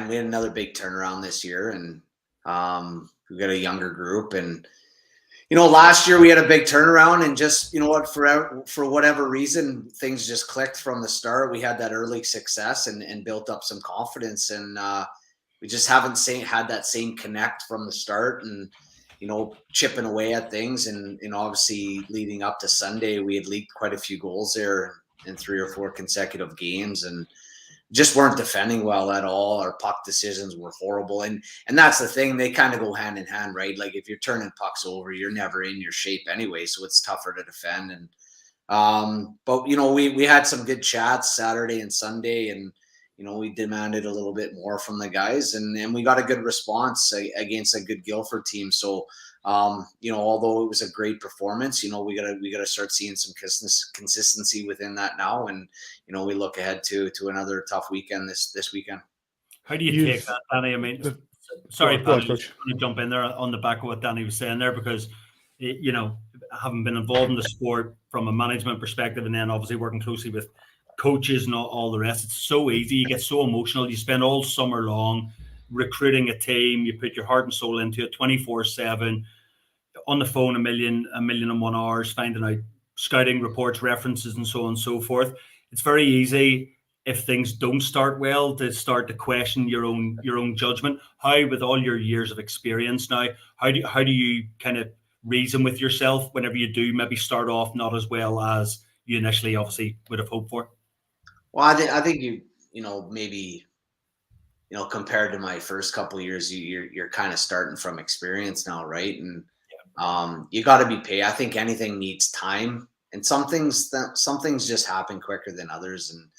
we had another big turnaround this year, and we got a younger group. And last year we had a big turnaround, and just for whatever reason, things just clicked from the start. We had that early success and built up some confidence, and we just haven't had that same connect from the start, and chipping away at things. And obviously leading up to Sunday, we had leaked quite a few goals there in 3 or 4 consecutive games, and just weren't defending well at all. Our puck decisions were horrible. And that's the thing, they kind of go hand in hand, right? Like if you're turning pucks over, you're never in your shape anyway, so it's tougher to defend. And but we had some good chats Saturday and Sunday, and we demanded a little bit more from the guys, and we got a good response against a good Guildford team. So although it was a great performance, we gotta start seeing some consistency within that now, and we look ahead to another tough weekend this weekend. How do you take that, Danny? I mean, sorry, Pat, I'm just going to jump in there on the back of what Danny was saying there, because having been involved in the sport from a management perspective, and then obviously working closely with coaches and all the rest, it's so easy. You get so emotional. You spend all summer long recruiting a team. You put your heart and soul into it 24/7, on the phone a million and 1 hours, finding out scouting reports, references, and so on and so forth. It's very easy, if things don't start well, to start to question your own judgment. How, with all your years of experience now, how do you kind of reason with yourself whenever you do maybe start off not as well as you initially obviously would have hoped for? Well, I think maybe compared to my first couple of years, you're kind of starting from experience now, right? And you got to be paid. I think anything needs time, and some things just happen quicker than others. And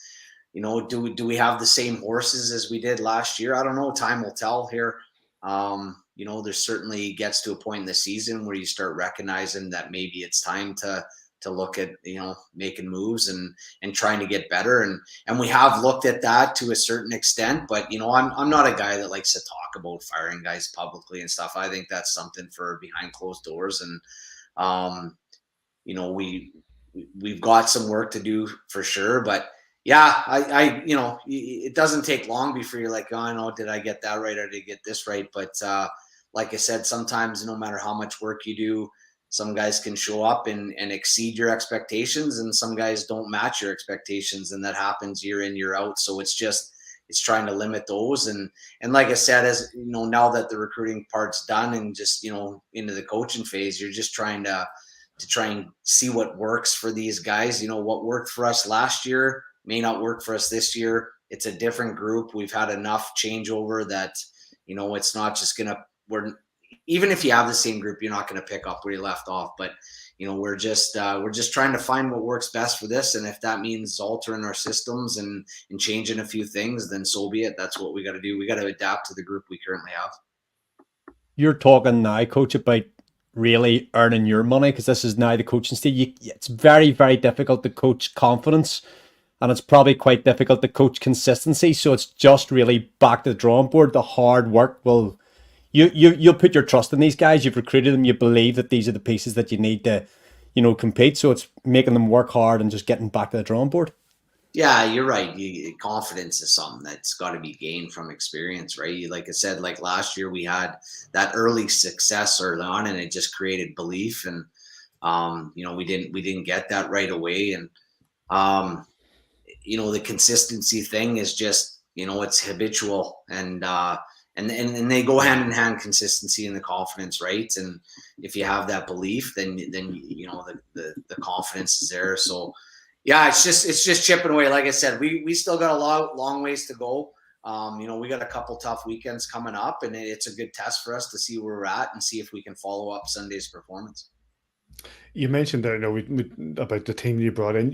do we have the same horses as we did last year? I don't know. Time will tell here. There certainly gets to a point in the season where you start recognizing that maybe it's time to look at making moves and trying to get better, and we have looked at that to a certain extent. But I'm not a guy that likes to talk about firing guys publicly and stuff. I think that's something for behind closed doors, and we've got some work to do for sure. But yeah, I it doesn't take long before you're like, oh no, did I get that right or did I get this right? But like I said, sometimes no matter how much work you do, some guys can show up and exceed your expectations, and some guys don't match your expectations, and that happens year in, year out. So it's trying to limit those. And like I said, as now that the recruiting part's done and just, into the coaching phase, you're just trying to try and see what works for these guys. What worked for us last year may not work for us this year. It's a different group. We've had enough changeover that, it's not just even if you have the same group, you're not going to pick up where you left off. But we're just trying to find what works best for this, and if that means altering our systems and changing a few things, then so be it. That's what we got to do. We got to adapt to the group we currently have. You're talking now, Coach, about really earning your money, because this is now the coaching stage. It's very, very difficult to coach confidence, and it's probably quite difficult to coach consistency. So it's just really back to the drawing board. The hard work will. You'll put your trust in these guys. You've recruited them. You believe that these are the pieces that you need to, compete. So it's making them work hard and just getting back to the drawing board. Yeah, you're right. Confidence is something that's got to be gained from experience, right? Like I said, like last year we had that early success early on, and it just created belief. And we didn't get that right away. And the consistency thing is just it's habitual, and they go hand in hand, consistency and the confidence, right? And if you have that belief, then the confidence is there. So yeah, it's just chipping away. Like I said, we still got a long ways to go. We got a couple tough weekends coming up, and it's a good test for us to see where we're at and see if we can follow up Sunday's performance. You mentioned there, about the team you brought in.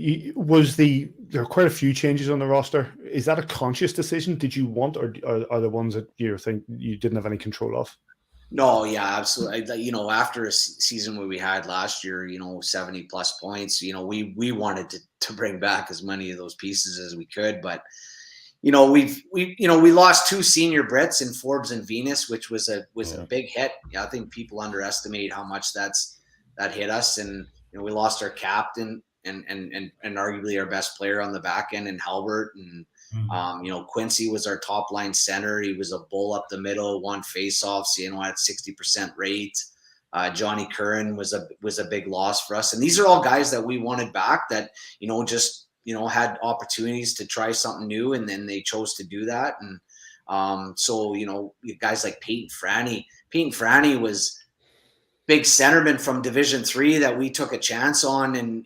There are quite a few changes on the roster. Is that a conscious decision? Did you want, or are the ones that you think you didn't have any control of? No, yeah, absolutely. After a season where we had last year, 70 plus points, we wanted to bring back as many of those pieces as we could, but we lost 2 senior Brits in Forbes and Venus, which was a big hit. I think people underestimate how much that hit us, and we lost our captain and arguably our best player on the back end in Halbert, and Quincy was our top line center. He was a bull up the middle, won faceoffs, at 60% rate. Johnny Curran was a big loss for us, and these are all guys that we wanted back that had opportunities to try something new, and then they chose to do that. And so guys like Peyton Franny was big centerman from Division 3 that we took a chance on, and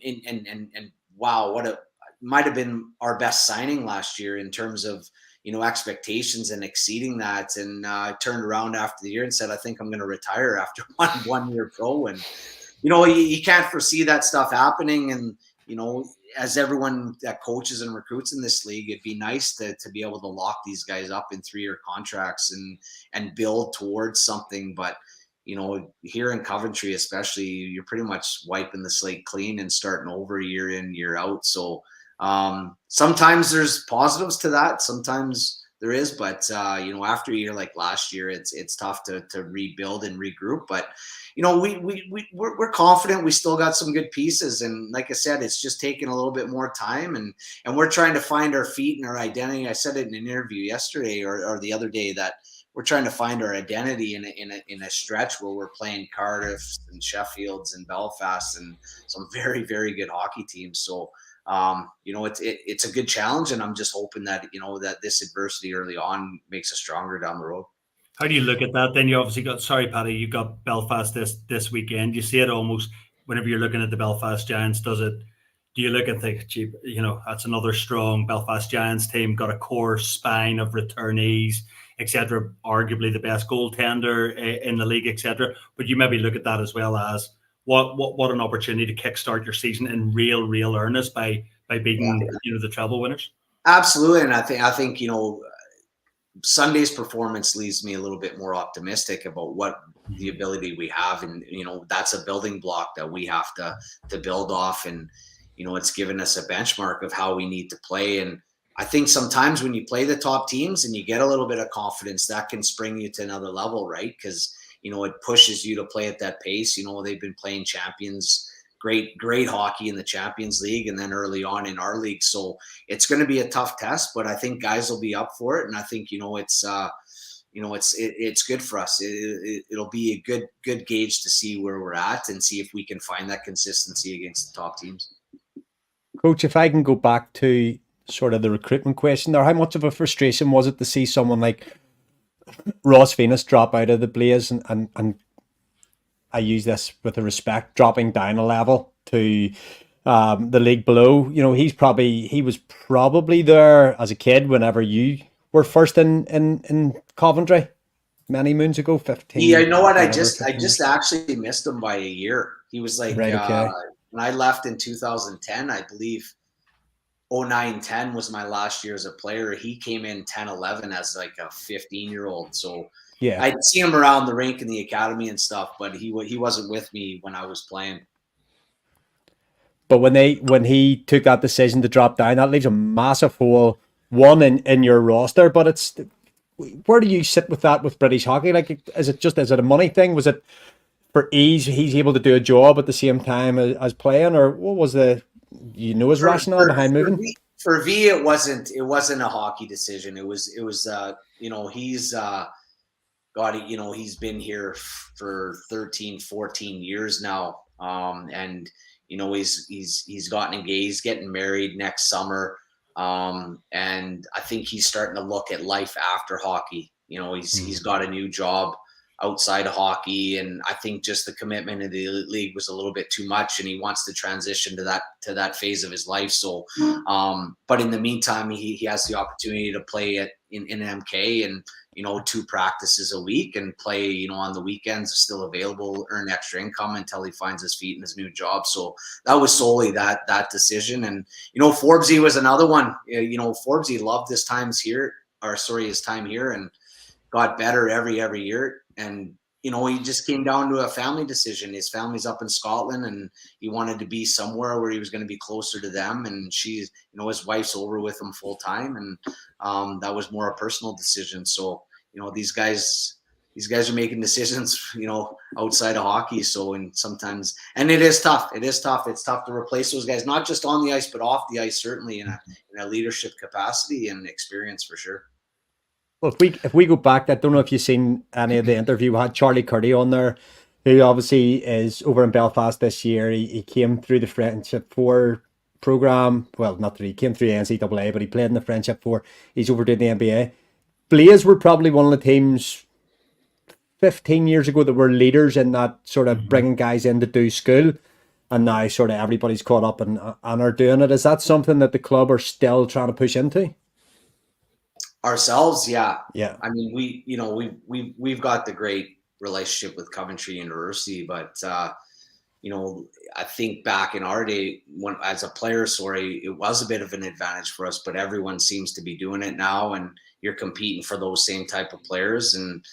wow, might have been our best signing last year in terms of expectations and exceeding that. And I turned around after the year and said, I think I'm going to retire after one year pro. And you can't foresee that stuff happening. And as everyone that coaches and recruits in this league, it'd be nice to be able to lock these guys up in 3-year contracts and build towards something. But here in Coventry, especially, you're pretty much wiping the slate clean and starting over year in, year out. So sometimes there's positives to that. Sometimes there is, but after a year like last year, it's tough to rebuild and regroup. But we're confident. We still got some good pieces, and like I said, it's just taking a little bit more time, and we're trying to find our feet and our identity. I said it in an interview yesterday or the other day that we're trying to find our identity in a stretch where we're playing Cardiff and Sheffields and Belfast and some very, very good hockey teams. So it's a good challenge, and I'm just hoping that that this adversity early on makes us stronger down the road. How do you look at that? Then you obviously Paddy, you got Belfast this weekend. You see it almost whenever you're looking at the Belfast Giants. Do you look and think, gee, that's another strong Belfast Giants team, got a core spine of returnees, etc., arguably the best goaltender in the league, etc. But you maybe look at that as well as what an opportunity to kickstart your season in real earnest by beating the treble winners. Absolutely, and I think Sunday's performance leaves me a little bit more optimistic about what the ability we have, and that's a building block that we have to build off, and it's given us a benchmark of how we need to play. And I think sometimes when you play the top teams and you get a little bit of confidence, that can spring you to another level, right? Because it pushes you to play at that pace. They've been playing champions, great hockey in the Champions League, and then early on in our league. So it's going to be a tough test, but I think guys will be up for it, and I think it's good for us. It'll be a good gauge to see where we're at and see if we can find that consistency against the top teams. Coach, if I can go back to sort of the recruitment question there, how much of a frustration was it to see someone like Ross Venus drop out of the Blaze and I use this with a respect, dropping down a level to the league below? He was probably there as a kid whenever you were first in Coventry many moons ago, 15. Yeah, you know what? I just actually missed him by a year. He was like, right, okay. When I left in 2010, I believe 09-10 was my last year as a player. He came in 10-11 as like a 15-year-old. So yeah, I'd see him around the rink in the academy and stuff, but he wasn't with me when I was playing. But when he took that decision to drop down, that leaves a massive hole, one in your roster. But where do you sit with that with British hockey? Like, is it a money thing? Was it for ease? He's able to do a job at the same time as playing, or what was his rationale behind moving? For V, it wasn't a hockey decision. It was he's been here for 13, 14 years now. And he's gotten engaged, he's getting married next summer. And I think he's starting to look at life after hockey. He's got a new job outside of hockey. And I think just the commitment in the league was a little bit too much, and he wants to transition to that phase of his life. So, but in the meantime, he has the opportunity to play in MK, and 2 practices a week, and play, on the weekends, still available, earn extra income until he finds his feet in his new job. So that was solely that decision. And, Forbesy was another one. Forbesy loved his time here, and got better every year. And, he just came down to a family decision. His family's up in Scotland, and he wanted to be somewhere where he was going to be closer to them. And she's, his wife's over with him full time. And that was more a personal decision. So, these guys are making decisions, outside of hockey. So, and sometimes, and it is tough. It's tough to replace those guys, not just on the ice, but off the ice, certainly in a leadership capacity and experience for sure. Well, if we go back, I don't know if you've seen any of the interview. We had Charlie Curti on there, who obviously is over in Belfast this year. He came through the Friendship 4 program. Well, not that he came through NCAA, but he played in the Friendship 4. He's over doing the NBA. Blaze were probably one of the teams 15 years ago that were leaders in that sort of bringing guys in to do school. And now sort of everybody's caught up and are doing it. Is that something that the club are still trying to push into? Ourselves, yeah. I mean, we've got the great relationship with Coventry University, but I think back in our day, when as a player, it was a bit of an advantage for us. But everyone seems to be doing it now, and you're competing for those same type of players. And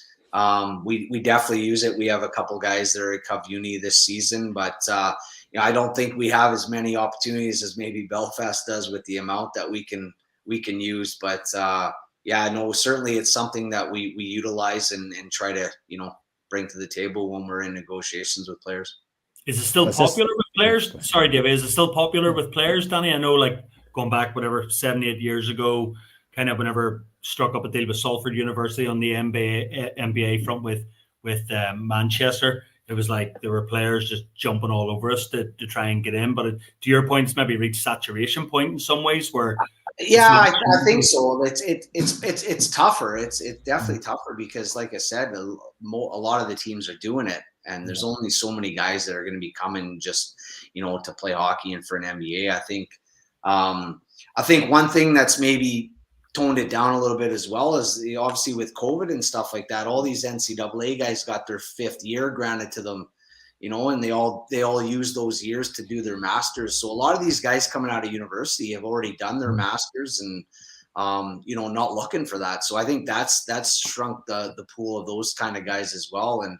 we definitely use it. We have a couple guys that are at Cov Uni this season, but I don't think we have as many opportunities as maybe Belfast does with the amount that we can use, but. Certainly it's something that we utilize and try to, bring to the table when we're in negotiations with players. Is it still popular with players? Sorry, David, is it still popular with players, Danny? I know, like, going back, 7-8 years ago, kind of whenever struck up a deal with Salford University on the NBA front with Manchester, it was like there were players just jumping all over us to try and get in. But to your point, it's maybe reached saturation point in some ways where. I think so. It's tougher. It's definitely tougher because, like I said, a lot of the teams are doing it, and there's only so many guys that are going to be coming just to play hockey and for an NBA. I think one thing that's maybe toned it down a little bit as well is obviously with COVID and stuff like that. All these NCAA guys got their 5th year granted to them. And they all use those years to do their masters. So a lot of these guys coming out of university have already done their masters and, not looking for that. So I think that's shrunk the pool of those kind of guys as well. And,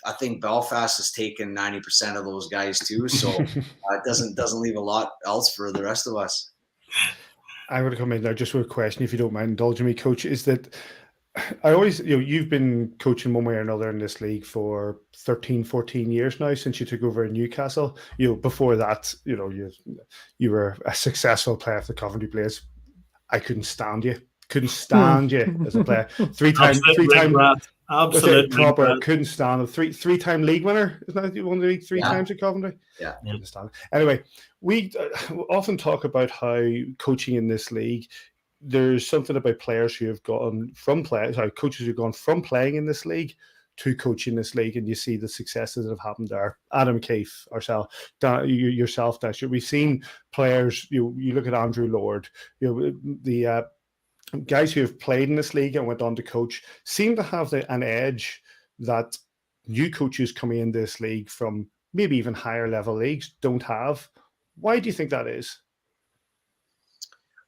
I think Belfast has taken 90% of those guys too. So it doesn't leave a lot else for the rest of us. I'm going to come in now just with a question, if you don't mind indulging me, Coach, is that I always, you've been coaching one way or another in this league for 13, 14 years now since you took over in Newcastle. Before that, you were a successful player for the Coventry Blaze. I couldn't stand you. Couldn't stand you as a player. Three-time absolutely proper. Couldn't stand him. Three-time league winner. Isn't that you won the league 3 times at Coventry? Yeah. Couldn't stand him. Anyway, we often talk about how coaching in this league. There's something about players who have gone from coaches who've gone from playing in this league to coaching this league, and you see the successes that have happened there. Adam Keefe, yourself, Dasher. We've seen players. You look at Andrew Lord. The guys who have played in this league and went on to coach seem to have an edge that new coaches coming in this league from maybe even higher level leagues don't have. Why do you think that is?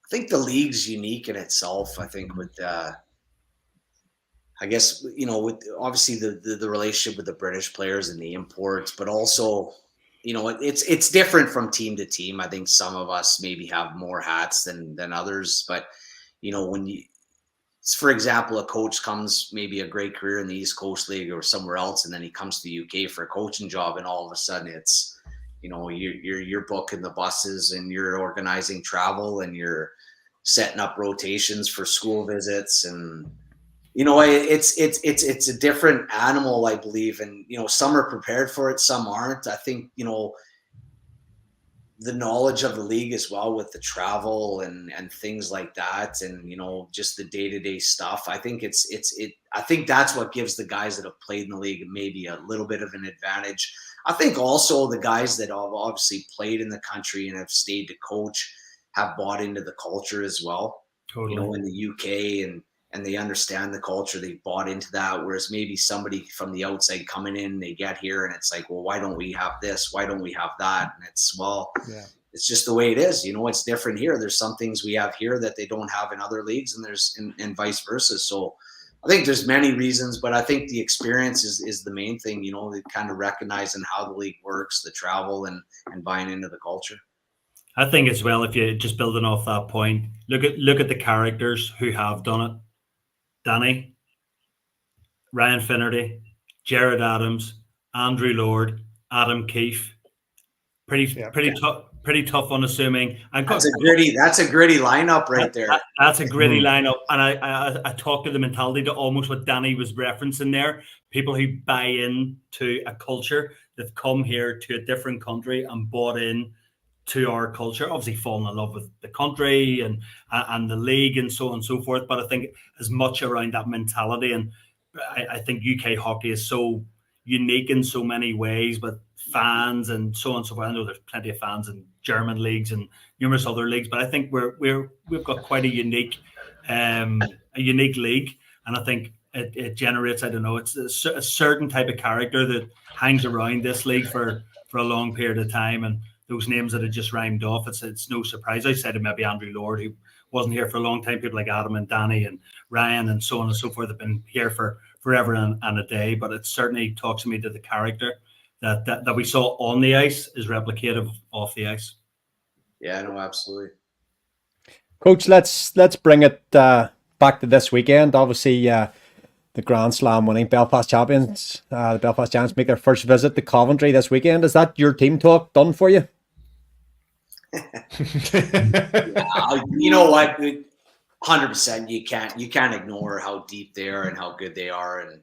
I think the league's unique in itself. I think with, with obviously the relationship with the British players and the imports, but also, it's different from team to team. I think some of us maybe have more hats than others, but for example, a coach comes maybe a great career in the East Coast League or somewhere else, and then he comes to the UK for a coaching job, and all of a sudden it's, you're booking the buses and you're organizing travel and you're setting up rotations for school visits. And, it's a different animal, I believe. And, some are prepared for it, some aren't. I think, the knowledge of the league as well with the travel and things like that, and just the day-to-day stuff. I think I think that's what gives the guys that have played in the league maybe a little bit of an advantage. I think also the guys that have obviously played in the country and have stayed to coach have bought into the culture as well. Totally. In the UK, and they understand the culture, they bought into that. Whereas maybe somebody from the outside coming in, they get here and it's like, well, why don't we have this? Why don't we have that? And it's, it's just the way it is. It's different here. There's some things we have here that they don't have in other leagues, and vice versa. So I think there's many reasons, but I think the experience is the main thing, they kind of recognizing how the league works, the travel and buying into the culture. I think as well, if you're just building off that point, look at the characters who have done it. Danny, Ryan Finnerty, Jared Adams, Andrew Lord, Adam Keefe. Pretty tough, unassuming. That's a gritty lineup right there. That's a gritty lineup, and I talk to the mentality to almost what Danny was referencing there. People who buy into a culture, that've come here to a different country and bought in to our culture, obviously falling in love with the country and the league and so on and so forth. But I think as much around that mentality, and I think UK hockey is so unique in so many ways, but fans and so on and so forth. I know there's plenty of fans in German leagues and numerous other leagues, but I think we've got quite a unique league, and I think it generates, I don't know, it's a certain type of character that hangs around this league for a long period of time. And those names that I just rhymed off, it's no surprise. I said maybe Andrew Lord, who wasn't here for a long time. People like Adam and Danny and Ryan and so on and so forth have been here for forever and a day. But it certainly talks to me to the character that we saw on the ice is replicative off the ice. Yeah, no, absolutely. Coach, let's bring it back to this weekend. Obviously, the Grand Slam winning Belfast champions, the Belfast Giants, make their first visit to Coventry this weekend. Is that your team talk done for you? You know what? 100%. You can't ignore how deep they are and how good they are, and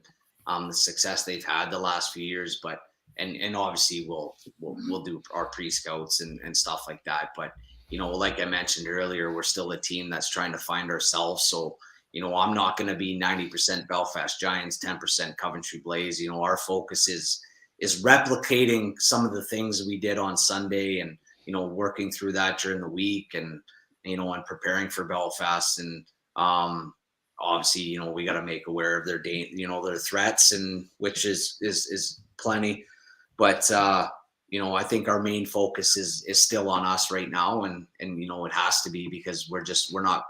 the success they've had the last few years. But and obviously we'll do our pre-scouts and stuff like that. But like I mentioned earlier, we're still a team that's trying to find ourselves. So I'm not going to be 90% Belfast Giants, 10% Coventry Blaze. Our focus is replicating some of the things we did on Sunday, and working through that during the week, and and preparing for Belfast. And obviously, we got to make aware of their their threats, and which is plenty. But I think our main focus is still on us right now, and it has to be, because we're not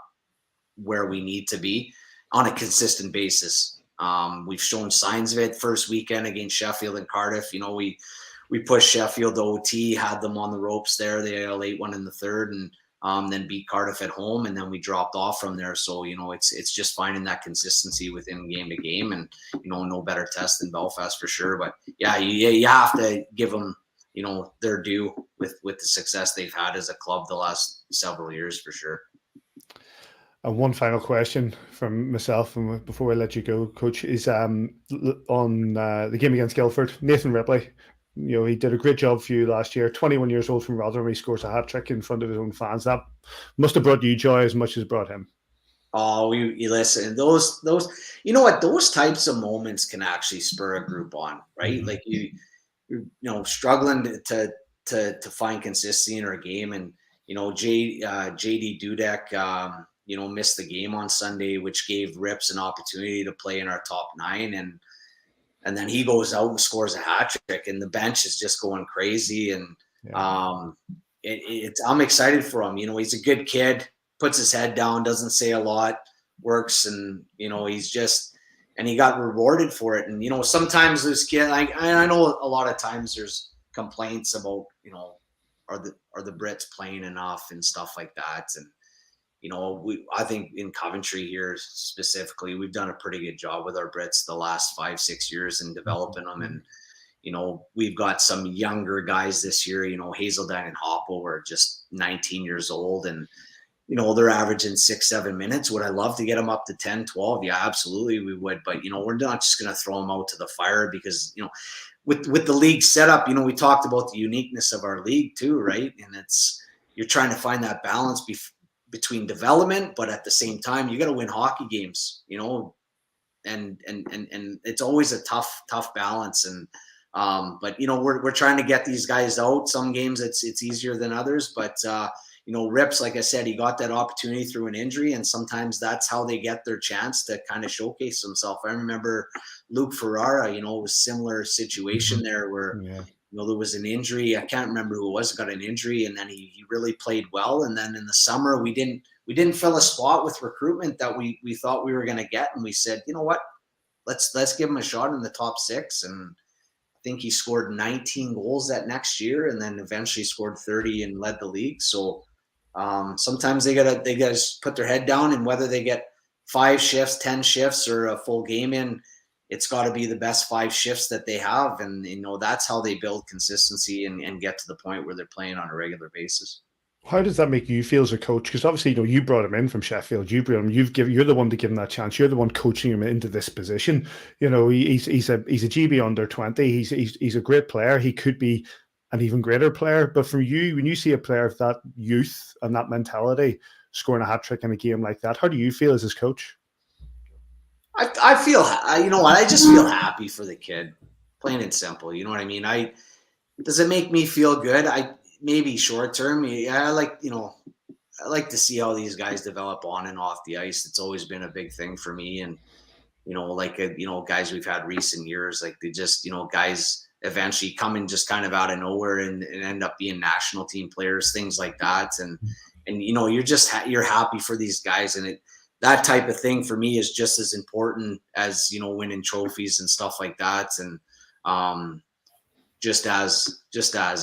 where we need to be on a consistent basis. We've shown signs of it. First weekend against Sheffield and Cardiff, we pushed Sheffield to OT, had them on the ropes there. They had a late one in the third, and then beat Cardiff at home, and then we dropped off from there. So it's just finding that consistency within game to game, and no better test than Belfast for sure. But yeah, you have to give them their due with the success they've had as a club the last several years for sure. And one final question from myself, and before I let you go, Coach, is on the game against Guildford. Nathan Ripley, he did a great job for you last year. 21 years old from Rotherham, he scores a hat trick in front of his own fans. That must have brought you joy as much as it brought him. Oh, you listen. Those those types of moments can actually spur a group on, right? Mm-hmm. Like you're struggling to find consistency in our game, and JD Dudek. Missed the game on Sunday, which gave Rips an opportunity to play in our top 9. And then he goes out and scores a hat trick, and the bench is just going crazy. And I'm excited for him. He's a good kid, puts his head down, doesn't say a lot, works. And, he's just, and he got rewarded for it. And, sometimes this kid, I know a lot of times there's complaints about, are the Brits playing enough and stuff like that. And, I think in Coventry here specifically, we've done a pretty good job with our Brits the last 5-6 years in developing them. And, we've got some younger guys this year, Hazeldine and Hoppo were just 19 years old, and, they're averaging 6-7 minutes. Would I love to get them up to 10, 12? Yeah, absolutely we would. But, we're not just going to throw them out to the fire, because, with the league setup, you know, we talked about the uniqueness of our league too, right? And you're trying to find that balance between development, but at the same time, you got to win hockey games, you know, and it's always a tough balance. And but you know, we're trying to get these guys out. Some games it's easier than others, but you know, Rips, like I said, he got that opportunity through an injury, and sometimes that's how they get their chance to kind of showcase themselves. I remember Luke Ferrara, you know, it was a similar situation there where, you know, there was an injury. I can't remember who it was, got an injury, and then he really played well. And then in the summer, we didn't fill a spot with recruitment that we thought we were going to get. And we said, you know what, let's give him a shot in the top 6. And I think he scored 19 goals that next year, and then eventually scored 30 and led the league. So sometimes they gotta put their head down, and whether they get 5 shifts, 10 shifts, or a full game in, it's got to be the best 5 shifts that they have. And, you know, that's how they build consistency and get to the point where they're playing on a regular basis. How does that make you feel as a coach? Because obviously, you know, you brought him in from Sheffield. You're the one to give him that chance. You're the one coaching him into this position. You know, he's a GB under 20. He's a great player. He could be an even greater player. But for you, when you see a player of that youth and that mentality scoring a hat trick in a game like that, how do you feel as his coach? I feel, you know what, I just feel happy for the kid, plain and simple. You know what I mean? Does it make me feel good? Maybe short term. I like to see how these guys develop on and off the ice. It's always been a big thing for me. And, you know, like, you know, guys we've had recent years, like they just, you know, guys eventually come in just kind of out of nowhere and end up being national team players, things like that. And you know, you're happy for these guys, and that type of thing for me is just as important as, you know, winning trophies and stuff like that. And just as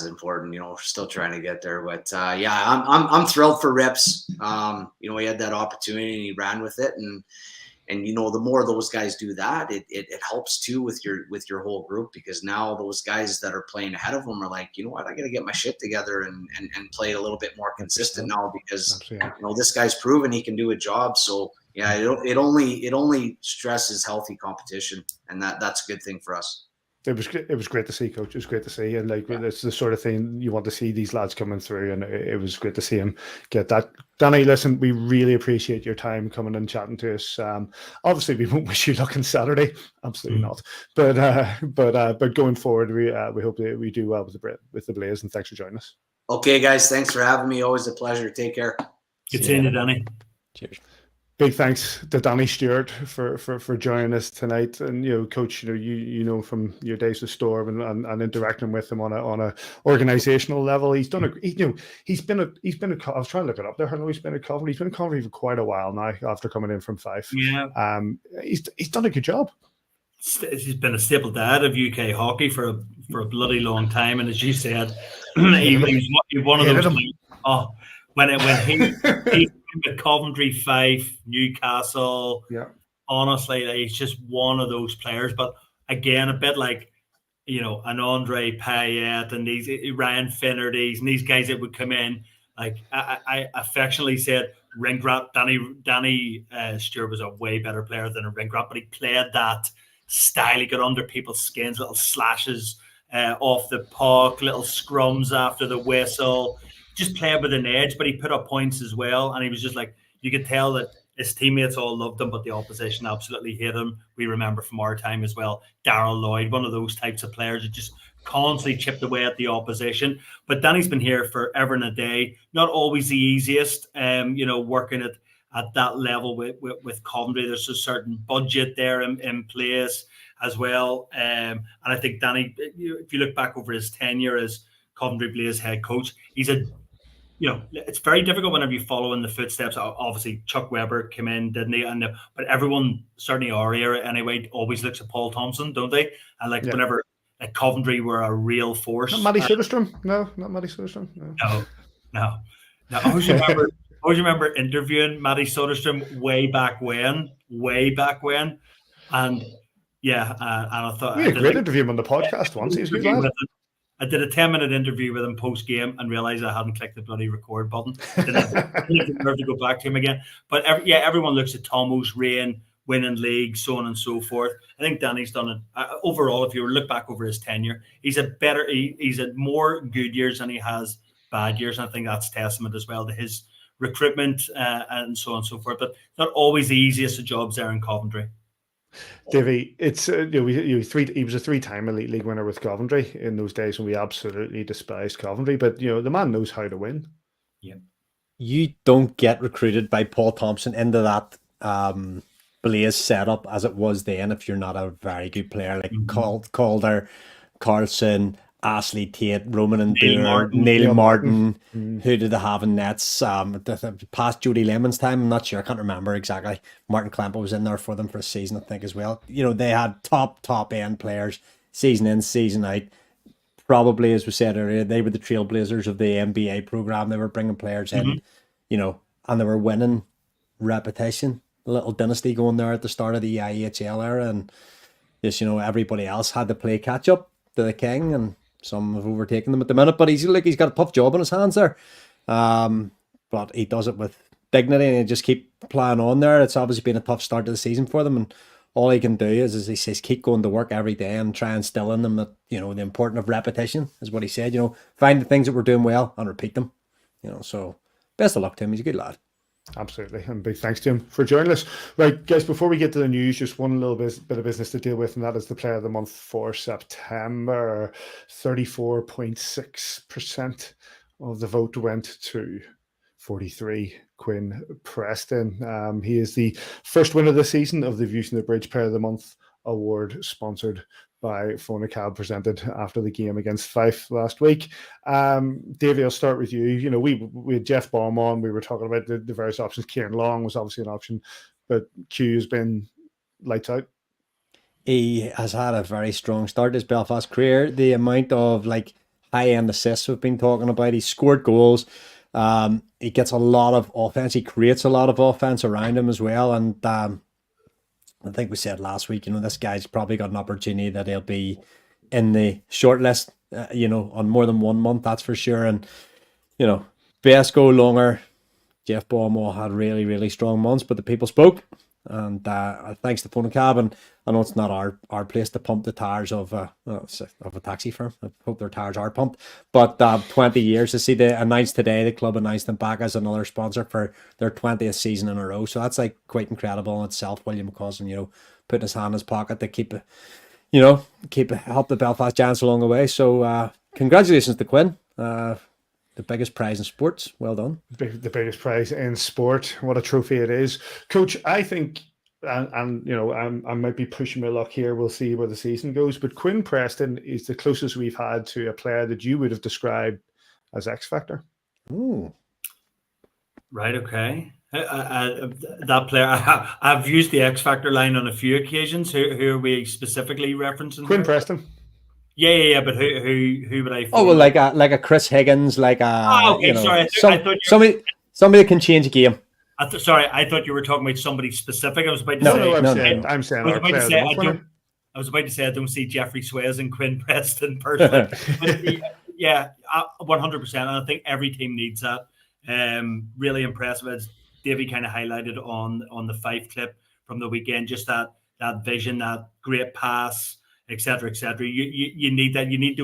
important, you know, we're still trying to get there. But yeah, I'm thrilled for Rips. You know, he had that opportunity and he ran with it. And you know, the more those guys do that, it helps too with your whole group, because now those guys that are playing ahead of them are like, you know what, I got to get my shit together and play a little bit more consistent now, because you know, this guy's proven he can do a job. So yeah, it only stresses healthy competition, and that's a good thing for us. It was great to see, Coach. It was great to see, and like it's the sort of thing you want to see these lads coming through, and it was great to see him get that. Danny, listen, we really appreciate your time coming and chatting to us. Obviously, we won't wish you luck on Saturday, absolutely not. But going forward, we hope that we do well with the Blaze, and thanks for joining us. Okay, guys, thanks for having me. Always a pleasure. Take care. Good seeing you, Danny. Cheers. Big thanks to Danny Stewart for joining us tonight. And, you know, Coach, you know from your days with Storm and interacting with him on a organizational level, he's done he's been I was trying to look it up there. I know he's been at Coventry. He's been at Coventry for quite a while now after coming in from Fife. Yeah. He's done a good job. He's been a staple dad of UK hockey for a bloody long time, and as you said, he's one of those. When he at Coventry, Fife, Newcastle, honestly, he's just one of those players. But again, a bit like, you know, an Andre Payet and these Ryan Finnertys and these guys that would come in. Like I affectionately said, ring wrap. Danny Stewart was a way better player than a ring wrap, but he played that style. He got under people's skins, little slashes off the puck, little scrums after the whistle. Just played with an edge, but he put up points as well. And he was just like, you could tell that his teammates all loved him, but the opposition absolutely hated him. We remember from our time as well, Darryl Lloyd, one of those types of players that just constantly chipped away at the opposition. But Danny's been here forever and a day. Not always the easiest, you know, working at that level with Coventry. There's a certain budget there in place as well. And I think Danny, if you look back over his tenure as Coventry Blaze head coach, it's very difficult whenever you follow in the footsteps. Obviously, Chuck Weber came in, didn't he? But everyone, certainly our era anyway, always looks at Paul Thompson, don't they? And whenever Coventry were a real force. Not Matty Soderstrom. No, not Matty Soderstrom. No. I always remember interviewing Matty Soderstrom way back when. And yeah, and I thought we had a great interview on the podcast once. He was good lad. I did a 10-minute interview with him post-game and realised I hadn't clicked the bloody record button. Didn't have the nerve to go back to him again. But everyone looks at Tomo's reign winning leagues, so on and so forth. I think Danny's done it overall. If you look back over his tenure, he's had more good years than he has bad years. And I think that's testament as well to his recruitment and so on and so forth. But it's not always the easiest of jobs there in Coventry. Davy, it's he was a three-time Elite League winner with Coventry in those days when we absolutely despised Coventry. But the man knows how to win. Yeah, you don't get recruited by Paul Thompson into that Blaze setup as it was then if you're not a very good player like Calder, Carlson, Ashley Tate, Roman and Neil Martin. Who did they have in nets? Past Jody Lemon's time, I'm not sure. I can't remember exactly. Martin Klemper was in there for them for a season, I think, as well. They had top end players, season in, season out. Probably, as we said earlier, they were the trailblazers of the NBA program. They were bringing players in, and they were winning reputation. A little dynasty going there at the start of the IHL era, and just everybody else had to play catch up to the king, and some have overtaken them at the minute. But he's got a tough job on his hands there, but he does it with dignity, and he just keep playing on there. It's obviously been a tough start to the season for them, and all he can do is, as he says, keep going to work every day and try and instill in them that the importance of repetition is what he said. Find the things that we're doing well and repeat them. So best of luck to him. He's a good lad. Absolutely, and big thanks to him for joining us. Right, guys, before we get to the news, just one little bit of business to deal with, and that is the player of the month for September. 34.6% of the vote went to 43 Quinn Preston. He is the first winner this season of the Views from the Bridge Player of the Month award, sponsored by Phonacab, presented after the game against Fife last week. Davey, I'll start with you. We had Jeff Baum on. We were talking about the various options. Kieran Long was obviously an option, but Q has been lights out. He has had a very strong start to his Belfast career. The amount of high-end assists we've been talking about. He scored goals. He gets a lot of offense. He creates a lot of offense around him as well. And I think we said last week, this guy's probably got an opportunity that he'll be in the short list, on more than 1 month, that's for sure. And, best go longer. Jeff Baumwell had really, really strong months, but the people spoke. And thanks to Phonacab, and I know it's not our place to pump the tires of a taxi firm. I hope their tires are pumped. But 20 years to see announced today, the club announced them back as another sponsor for their 20th season in a row. So that's quite incredible in itself. William McCausland, putting his hand in his pocket to help the Belfast Giants along the way. So congratulations to Quinn. The biggest prize in sports. Well done. The biggest prize in sport. What a trophy it is. Coach, I think, and I might be pushing my luck here. We'll see where the season goes. But Quinn Preston is the closest we've had to a player that you would have described as X Factor. Ooh. Right, okay. That player, I've used the X Factor line on a few occasions. Who are we specifically referencing? Quinn Preston. Yeah, but who would I? Oh, well, like a Chris Higgins, like a. Oh, okay, sorry. I thought somebody that can change a game. Sorry, I thought you were talking about somebody specific. I was about to say. I'm saying. I was about to say I don't see Jeffrey Swayze and Quinn Preston personally. Yeah, 100%. And I think every team needs that. Really impressive, as Davey kind of highlighted on the Fife clip from the weekend. Just that vision, that great pass, etc., etc. You need that. You need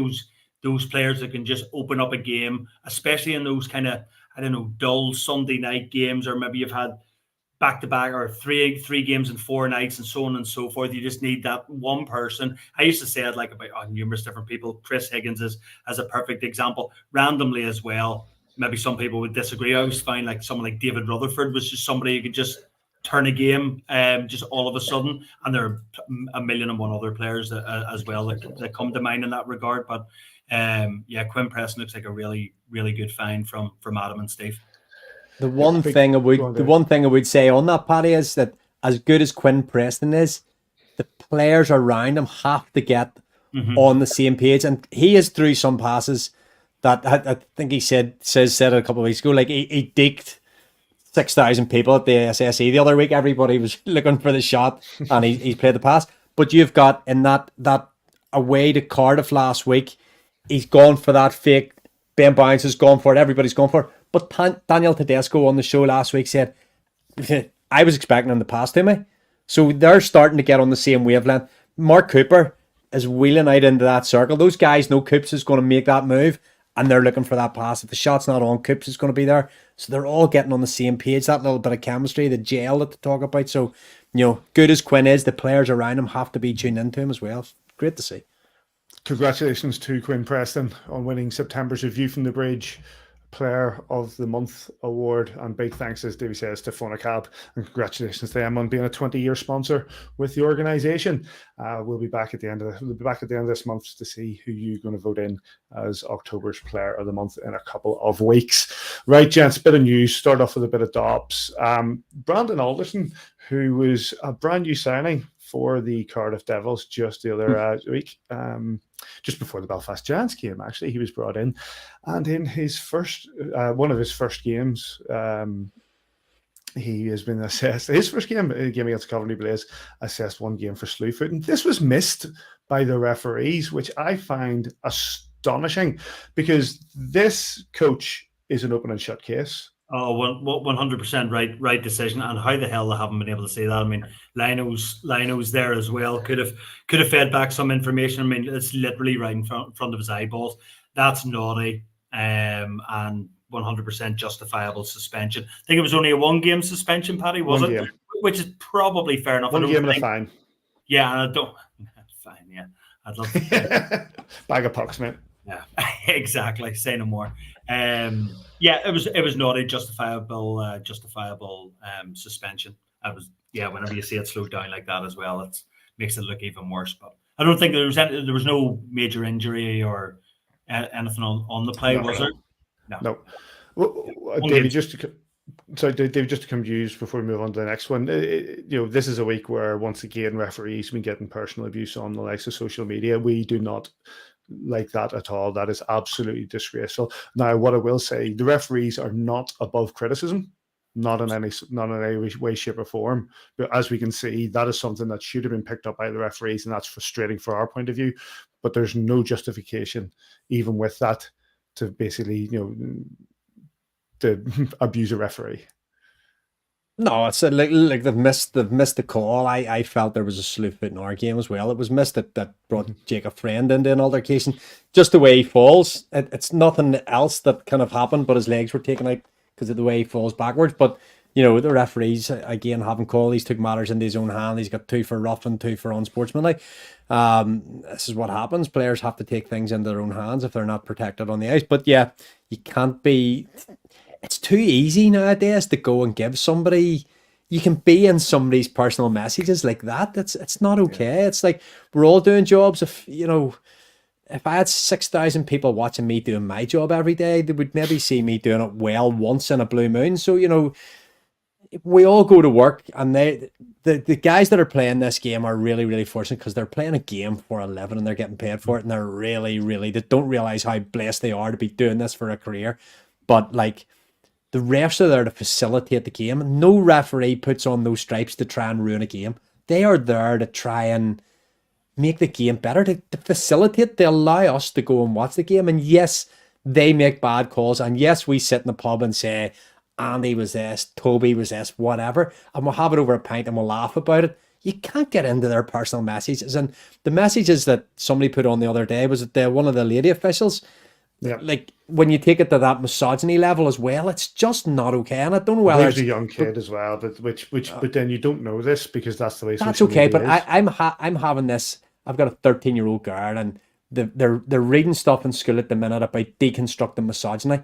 those players that can just open up a game, especially in those kind of, dull Sunday night games, or maybe you've had back-to-back or three games in 4 nights and so on and so forth. You just need that one person. I used to say it about numerous different people. Chris Higgins is as a perfect example. Randomly as well, maybe some people would disagree. I always find someone like David Rutherford was just somebody who could just turn a game just all of a sudden, and there are a million and one other players as well that come to mind in that regard. But Quinn Preston looks like a really, really good find from Adam and Steve. The one thing I would say on that, Paddy, is that as good as Quinn Preston is, the players around him have to get on the same page, and he is through some passes that I think he said it a couple of weeks ago. He deked 6,000 people at the SSE the other week. Everybody was looking for the shot, and he's played the pass. But you've got in that away to Cardiff last week, he's gone for that fake. Ben Bounce has gone for it. Everybody's gone for it. But Daniel Tedesco on the show last week said, I was expecting him to pass to me, So they're starting to get on the same wavelength. Mark Cooper is wheeling out into that circle. Those guys know Coops is going to make that move, and they're looking for that pass. If the shot's not on, Coops is going to be there. So they're all getting on the same page. That little bit of chemistry, the gel that they talk about. So, good as Quinn is, the players around him have to be tuned into him as well. Great to see. Congratulations to Quinn Preston on winning September's Review from the Bridge Player of the Month award, and big thanks, as Davey says, to Fonacab, and congratulations to them on being a 20-year sponsor with the organisation. We'll be back at the end of this month to see who you're going to vote in as October's Player of the Month in a couple of weeks. Right, gents, bit of news. Start off with a bit of dops. Brandon Alderson, who was a brand new signing for the Cardiff Devils just the other week, just before the Belfast Giants game, actually. He was brought in, and in his first, one of his first games, he has been assessed. His first game against Coventry Blaze, assessed 1 game for slew footing. This was missed by the referees, which I find astonishing, because this coach is an open and shut case. Oh, 100% right decision. And how the hell they haven't been able to say that? I mean, Lino's there as well. Could have fed back some information. I mean, it's literally right in front of his eyeballs. That's naughty, and 100% justifiable suspension. I think it was only a 1-game suspension, Paddy, was it? Game. Which is probably fair enough. 1 game and a fine. Yeah, and I don't. Fine, yeah. I'd love to. Bag of pucks, mate. Yeah, exactly. Say no more. Yeah, it was not a justifiable suspension. Whenever you see it slowed down like that as well, it makes it look even worse. But I don't think there was no major injury or anything on the play, was there? No. Well, David, just to confuse before we move on to the next one, this is a week where, once again, referees have been getting personal abuse on the likes of social media. We do not like that at all. That is absolutely disgraceful. Now, what I will say, the referees are not above criticism, not in any way, shape, or form. But as we can see, that is something that should have been picked up by the referees, and that's frustrating for our point of view. But there's no justification, even with that, to basically, to abuse a referee. No, it's like they've missed the call. I felt there was a slew foot in our game as well. It was missed that brought Jacob Friend into an altercation. Just the way he falls, it's nothing else that kind of happened, but his legs were taken out because of the way he falls backwards. But the referees again haven't called. He's took matters into his own hand. He's got 2 for rough and 2 for unsportsmanlike. This is what happens. Players have to take things into their own hands if they're not protected on the ice. But yeah, you can't be. It's too easy nowadays to go and give somebody. You can be in somebody's personal messages like that. It's not okay. Yeah. It's like we're all doing jobs. If I had 6,000 people watching me doing my job every day, they would maybe see me doing it well once in a blue moon. So we all go to work, and the guys that are playing this game are really, really fortunate, because they're playing a game for a living and they're getting paid for it, and they're really, really, they don't realize how blessed they are to be doing this for a career. But the refs are there to facilitate the game. No referee puts on those stripes to try and ruin a game. They are there to try and make the game better, to facilitate, to allow us to go and watch the game. And yes, they make bad calls. And yes, we sit in the pub and say, Andy was this, Toby was this, whatever. And we'll have it over a pint and we'll laugh about it. You can't get into their personal messages. And the messages that somebody put on the other day, was it one of the lady officials? Yeah. When you take it to that misogyny level as well, it's just not okay. And I don't know whether there's a young kid as well, but then you don't know this because that's the way. That's okay, but I'm having this. I've got a 13-year-old girl, and they're reading stuff in school at the minute about deconstructing misogyny.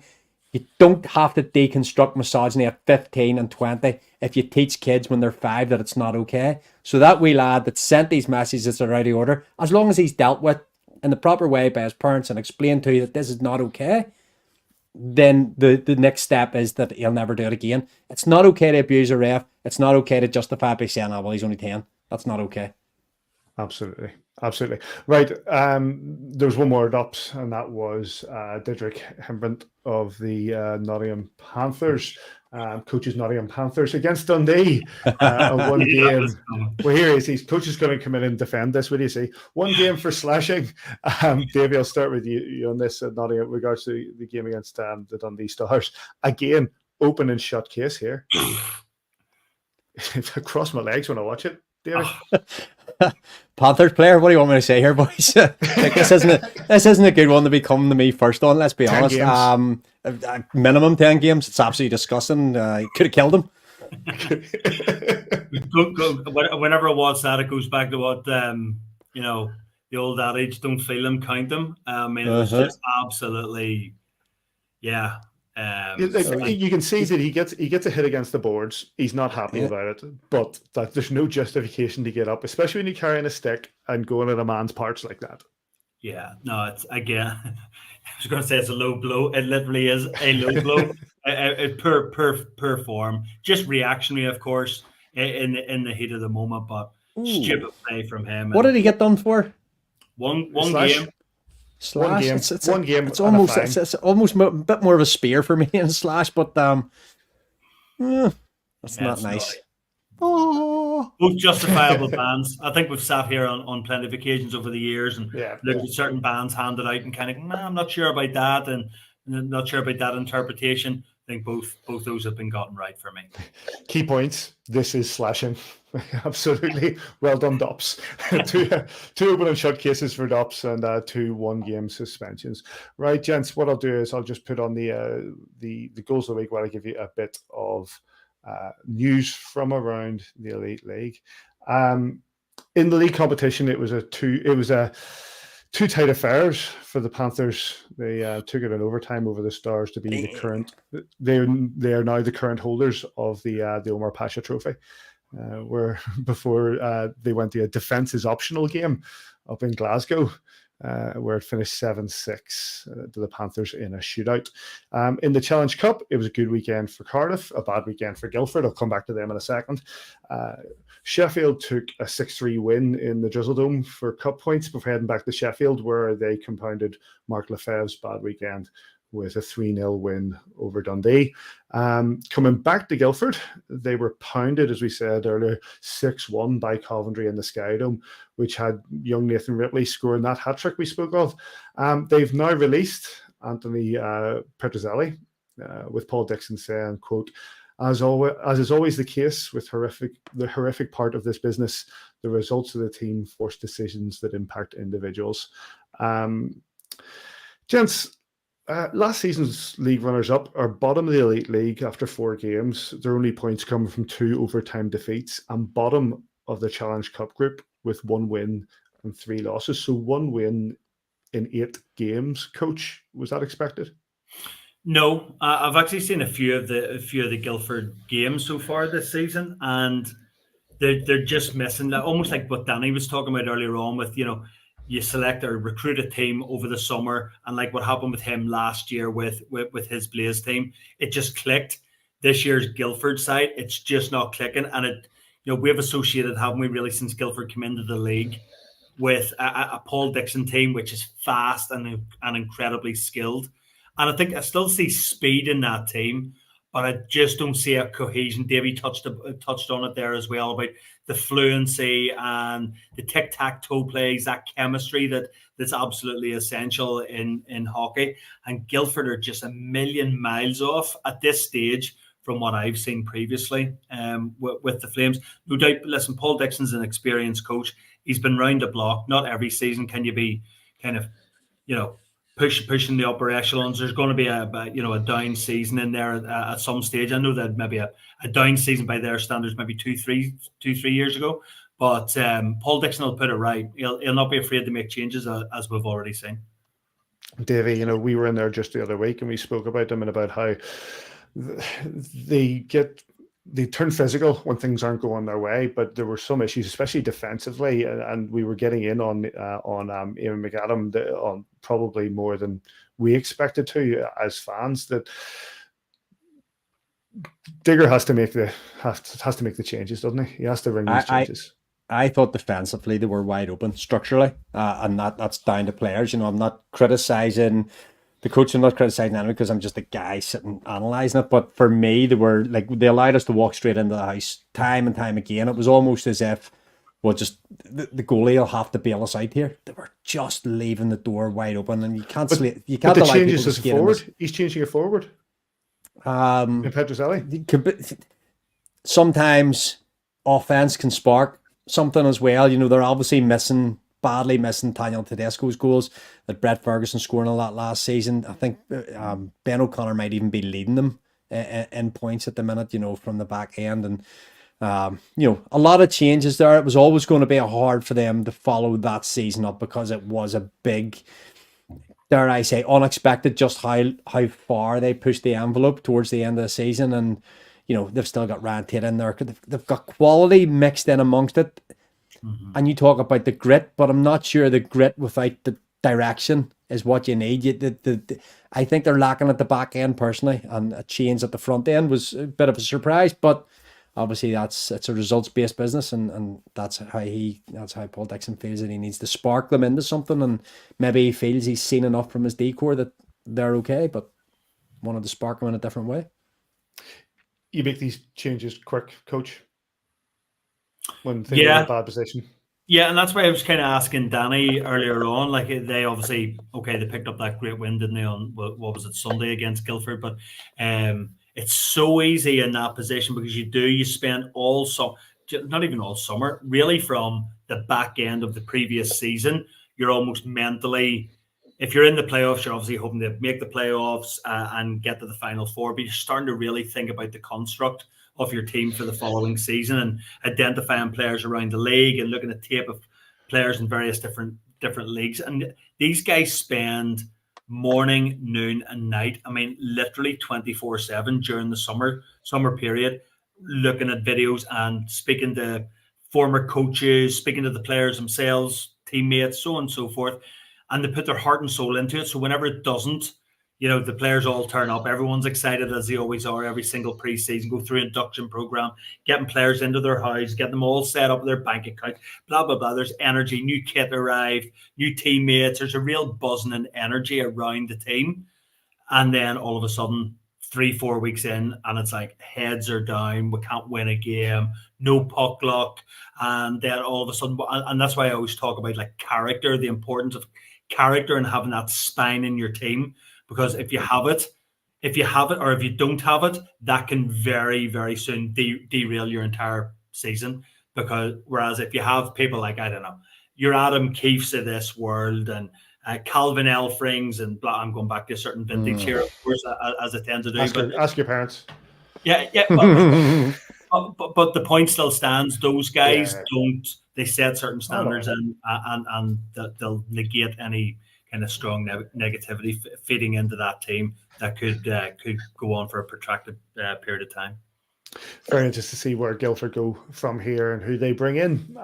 You don't have to deconstruct misogyny at 15 and 20 if you teach kids when they're 5 that it's not okay. So that wee lad that sent these messages that are out of order, as long as he's dealt with in the proper way by his parents and explained to you that this is not okay, then the next step is that he'll never do it again. It's not okay to abuse a ref. It's not okay to justify by saying, well, he's only 10. That's not okay. Absolutely. Right. There was one more adopt, and that was Didrik Hembrandt of the Nottingham Panthers. Coaches Nottingham Panthers against Dundee. One game. Well, here is his coach is going to come in and defend this. What do you see? 1 game for slashing. Davey, I'll start with you on this. Nottingham, in regards to the game against the Dundee Stars. Again, open and shut case here. I cross my legs when I watch it. David? Panthers player. What do you want me to say here, boys? Like, this isn't a good one to be coming to me first on. Let's be honest. Minimum 10 games. It's absolutely disgusting. Could have killed him. Whenever it was that, it goes back to what the old adage: "Don't feel them, count them." I mean, it was just absolutely, yeah. You can see that he gets a hit against the boards. He's not happy about it, but there's no justification to get up, especially when you're carrying a stick and going at a man's parts like that. Yeah, no, it's again. I was going to say it's a low blow. It literally is a low blow. Per form, just reactionary, of course, in the heat of the moment. But stupid play from him. What did he get done for? One game. Slash. One game. It's almost a bit more of a spear for me in slash, but that's not nice. Both justifiable bans. I think we've sat here on plenty of occasions over the years and looked at certain bans handed out and kind of, I'm not sure about that, and not sure about that interpretation. I think both those have been gotten right for me. Key points. This is slashing. Absolutely. Well done, Dops. two open and shut cases for Dops and 2 1-game suspensions. Right, gents, what I'll do is I'll just put on the goals of the week while I give you a bit of news from around the Elite League. In the league competition, it was a two tight affairs for the Panthers. They took it in overtime over the Stars to be the current. They are now the current holders of the Omar Pasha Trophy. Where before they went to a defence is optional game up in Glasgow, where it finished 7-6 to the Panthers in a shootout. In the Challenge Cup, it was a good weekend for Cardiff, a bad weekend for Guildford. I'll come back to them in a second. Sheffield took a 6-3 win in the Drizzle Dome for cup points before heading back to Sheffield, where they compounded Mark Lefebvre's bad weekend with a 3-0 win over Dundee. Coming back to Guildford, they were pounded, as we said earlier, 6-1 by Coventry in the Sky Dome, which had young Nathan Ripley scoring that hat-trick we spoke of. They've now released Anthony Petruzzelli, with Paul Dixon saying, quote, as is always the case with the horrific part of this business, the results of the team force decisions that impact individuals. Gents, last season's league runners-up are bottom of the Elite League after 4 games. Their only points come from 2 overtime defeats, and bottom of the Challenge Cup group with 1 win and 3 losses. So 1 win in 8 games. Coach, was that expected? No, I've actually seen a few of the Guildford games so far this season, and they're just missing that. Almost like what Danny was talking about earlier on with, you select or recruit a team over the summer, and like what happened with him last year with his Blaze team, it just clicked. This year's Guildford side, it's just not clicking, and we've associated, haven't we, really, since Guildford came into the league, with a Paul Dixon team which is fast and incredibly skilled, and I think I still see speed in that team, but I just don't see a cohesion. Davey touched on it there as well about the fluency and the tic-tac-toe plays, that chemistry that's absolutely essential in hockey. And Guildford are just a million miles off at this stage from what I've seen previously with the Flames. No doubt, listen, Paul Dixon's an experienced coach. He's been round the block. Not every season can you be kind of, pushing the upper echelons. There's going to be a down season in there at some stage. I know that maybe a down season by their standards, maybe 2-3 years ago. But Paul Dixon will put it right. He'll not be afraid to make changes, as we've already seen. Davey, we were in there just the other week and we spoke about them and about how they turn physical when things aren't going their way, but there were some issues, especially defensively, and we were getting in on Eamon McAdam on probably more than we expected to as fans. That Digger has to make the changes, doesn't he? He has to bring these changes. I thought defensively they were wide open structurally, and that's down to players. I'm not criticizing the coach, I'm not criticizing anyone because I'm just a guy sitting analysing it. But for me, they allowed us to walk straight into the house time and time again. It was almost as if, the goalie will have to bail us out here. They were just leaving the door wide open, and you can't. But the changes as forward. He's changing it forward. Petruzzelli. Sometimes offense can spark something as well. You know, they're obviously badly missing Daniel Tedesco's goals that Brett Ferguson scoring a lot last season. I think Ben O'Connor might even be leading them in points at the minute, you know, from the back end. And, you know, a lot of changes there. It was always going to be hard for them to follow that season up because it was a big, dare I say, unexpected just how far they pushed the envelope towards the end of the season. And, you know, they've still got Ryan Tate in there. They've got quality mixed in amongst it. Mm-hmm. And you talk about the grit, but I'm not sure the grit without the direction is what you need. I think they're lacking at the back end personally, and a change at the front end was a bit of a surprise. But obviously, it's a results-based business, and that's how Paul Dixon feels that he needs to spark them into something, and maybe he feels he's seen enough from his decor that they're okay, but wanted to spark them in a different way. You make these changes quick, Coach, when things are in a bad position. Yeah, and that's why I was kind of asking Danny earlier on. Like, they obviously, they picked up that great win, didn't they, on, what was it, Sunday against Guildford? But it's so easy in that position because you spend not even all summer, really from the back end of the previous season, you're almost mentally, if you're in the playoffs, you're obviously hoping to make the playoffs and get to the Final Four, but you're starting to really think about the construct of your team for the following season and identifying players around the league and looking at tape of players in various different leagues. And these guys spend morning, noon, and night, I mean, literally 24/7 during the summer period, looking at videos and speaking to former coaches, speaking to the players themselves, teammates, so on and so forth. And they put their heart and soul into it. So whenever it doesn't, you know, the players all turn up. Everyone's excited, as they always are, every single preseason, go through induction program, getting players into their house, get them all set up with their bank account, blah, blah, blah. There's energy, new kit arrived, new teammates. There's a real buzzing and energy around the team. And then all of a sudden, 3-4 weeks in, and it's like heads are down. We can't win a game, no puck luck. And then all of a sudden, and that's why I always talk about like character, the importance of character and having that spine in your team. Because if you have it, or if you don't have it, that can very, very soon derail your entire season. Because whereas if you have people like, I don't know, your Adam Keefes of this world and Calvin Elfrings and blah, I'm going back to a certain vintage here, of course, as I tend to do. Ask your parents. Yeah. But the point still stands. Those guys they set certain standards and they'll negate any kind of strong negativity feeding into that team that could go on for a protracted period of time. Very interesting to see where Guildford go from here and who they bring in.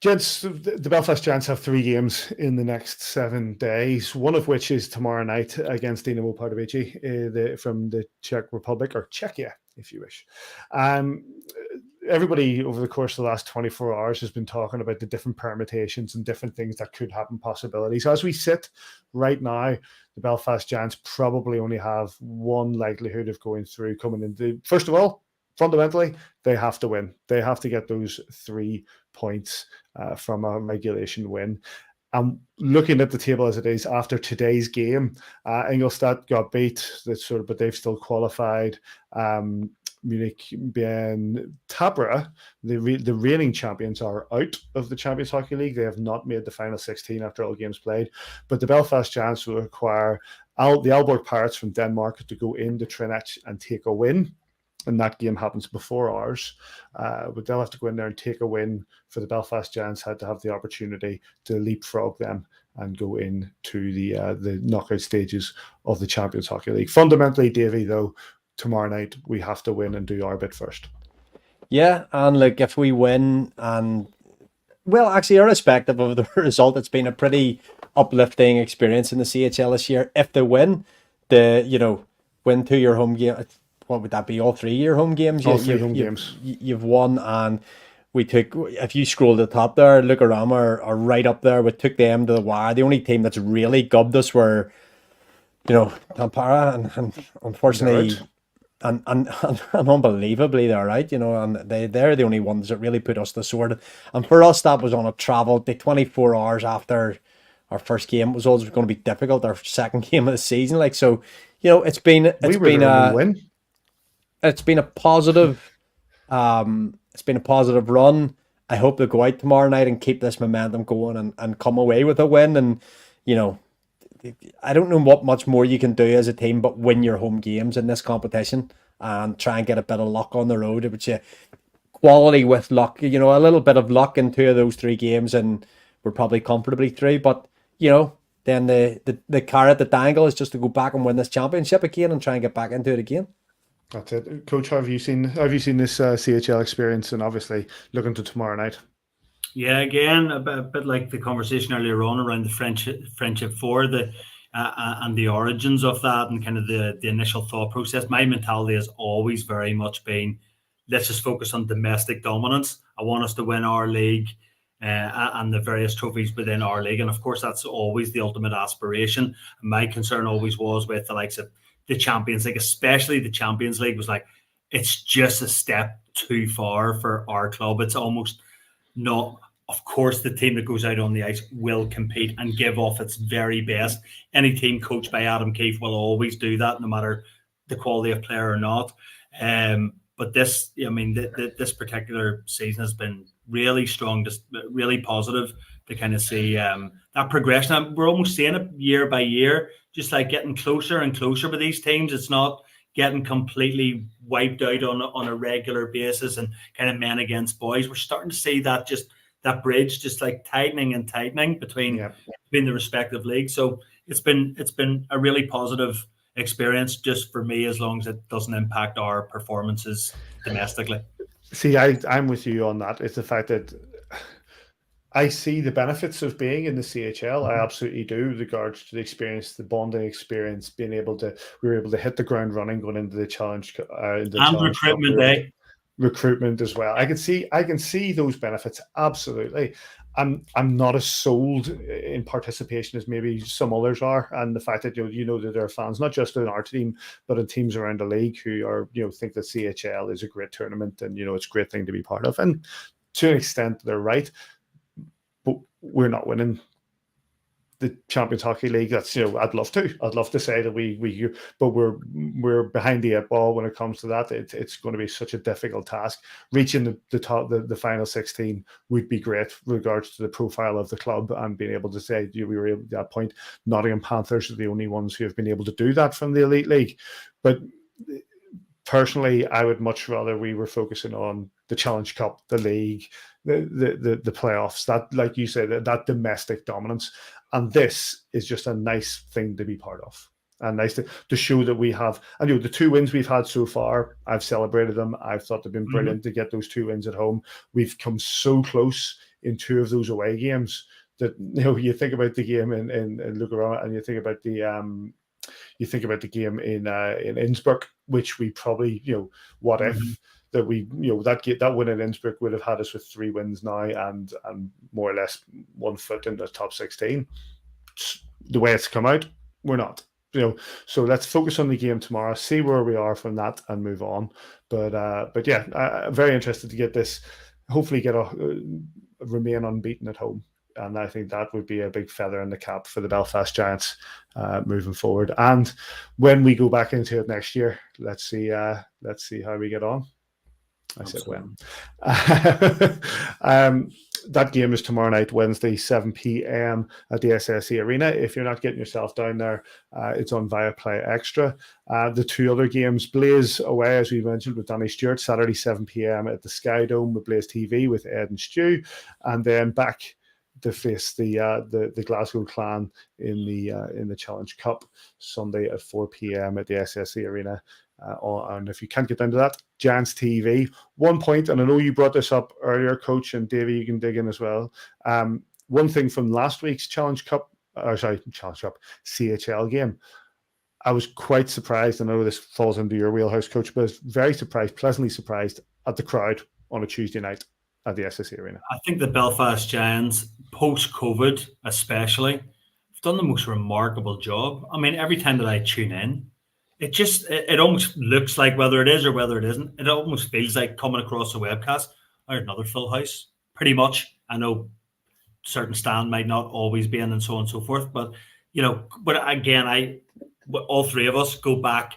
Gents, the Belfast Giants have 3 games in the next 7 days, one of which is tomorrow night against Dinamo Pardubice from the Czech Republic, or Czechia, if you wish. Everybody over the course of the last 24 hours has been talking about the different permutations and different things that could happen, possibilities. As we sit right now, the Belfast Giants probably only have one likelihood of going through coming into. First of all, fundamentally, they have to win. They have to get those 3 points from a regulation win. And looking at the table as it is after today's game, Ingolstadt got beat, but they've still qualified. Munich, Ben, Tabra, the reigning champions, are out of the Champions Hockey League. They have not made the final 16 after all games played. But the Belfast Giants will require the Aalborg Pirates from Denmark to go into Trinec and take a win. And that game happens before ours. But they'll have to go in there and take a win for the Belfast Giants. Had to have the opportunity to leapfrog them and go into the knockout stages of the Champions Hockey League. Fundamentally, Davy, though, tomorrow night we have to win and do our bit first. Yeah, and like if we win, and well, actually, irrespective of the result, it's been a pretty uplifting experience in the CHL this year. If they win, win 2 your home game. What would that be? All 3 your home games. All 3 home games. You've won, and we took. If you scroll to the top there, Lucarama are right up there. We took them to the wire. The only team that's really gubbed us were, Tampere, and unfortunately. And unbelievably, they're right, and they're the only ones that really put us to the sword. And for us, that was on a travel. The 24 hours after our first game was always going to be difficult. Our second game of the season, it's been a positive run. I I hope they go out tomorrow night and keep this momentum going and come away with a win. And, you know, I don't know what much more you can do as a team but win your home games in this competition and try and get a bit of luck on the road. Which quality with luck, you know, a little bit of luck in 2 of those 3 games and we're probably comfortably through. But, you know, then the carrot, the dangle is just to go back and win this championship again and try and get back into it again. That's it. Coach, have you seen this CHL experience, and obviously looking to tomorrow night? Yeah, again, a bit like the conversation earlier on around the friendship for and the origins of that and kind of the initial thought process. My mentality has always very much been, let's just focus on domestic dominance. I want us to win our league and the various trophies within our league. And of course, that's always the ultimate aspiration. My concern always was with the likes of the Champions League, especially the Champions League, was like, it's just a step too far for our club. It's almost not. Of course, the team that goes out on the ice will compete and give off its very best. Any team coached by Adam Keefe will always do that, no matter the quality of player or not. But this, I mean, this particular season has been really strong, just really positive to kind of see that progression. And we're almost seeing it year by year, just like getting closer and closer with these teams. It's not getting completely wiped out on a regular basis and kind of men against boys. We're starting to see that that bridge just like tightening and tightening between the respective leagues. So it's been a really positive experience just for me, as long as it doesn't impact our performances domestically. See, I'm with you on that. It's the fact that I see the benefits of being in the CHL. I absolutely do, with regards to the experience, the bonding experience, we were able to hit the ground running going into the challenge. Recruitment day. Recruitment as well. I can see those benefits, absolutely. I'm not as sold in participation as maybe some others are, and the fact that you know that there are fans not just in our team but in teams around the league who are think that CHL is a great tournament and it's a great thing to be part of, and to an extent they're right, but we're not winning the Champions Hockey League. That's I'd love to say that we but we're behind the 8 ball when it comes to that. It's going to be such a difficult task. Reaching the top, the final 16 would be great with regards to the profile of the club and being able to say we were able at that point. Nottingham Panthers are the only ones who have been able to do that from the Elite League, but personally, I would much rather we were focusing on the Challenge Cup, the league, the playoffs. That, like you said, that domestic dominance. And this is just a nice thing to be part of, and nice to show that we have. And the 2 wins we've had so far, I've celebrated them. I've thought they've been brilliant to get those 2 wins at home. We've come so close in 2 of those away games that you think about the game and look around, and you think about the game in Innsbruck, which we probably what if that we that win in Innsbruck would have had us with 3 wins now and more or less 1 foot in the top 16. The way it's come out, we're not. So let's focus on the game tomorrow, see where we are from that, and move on. But yeah, I'm very interested to get this. Hopefully, remain unbeaten at home, and I think that would be a big feather in the cap for the Belfast Giants moving forward. And when we go back into it next year, let's see how we get on. I said when. That game is tomorrow night, Wednesday, 7 p.m. at the SSE Arena. If you're not getting yourself down there, it's on Viaplay Extra. The 2 other games, Blaze away, as we mentioned, with Danny Stewart, Saturday, 7 p.m. at the Sky Dome with Blaze TV with Ed and Stu. And then back to face the Glasgow Clan in the Challenge Cup, Sunday at 4 p.m. at the SSE Arena. And if you can't get down to that, Giants TV. 1 point, and I know you brought this up earlier, Coach, and Davey, you can dig in as well. One thing from last week's Challenge Cup CHL game, I was quite surprised. I know this falls into your wheelhouse, Coach, but I was very surprised, pleasantly surprised at the crowd on a Tuesday night at the SSE Arena. I think the Belfast Giants, post-COVID especially, have done the most remarkable job. I mean, every time that I tune in, it almost looks like, whether it is or whether it isn't, it almost feels like coming across the webcast, there's another full house, pretty much. I know certain stand might not always be in and so on and so forth, but again, all 3 of us go back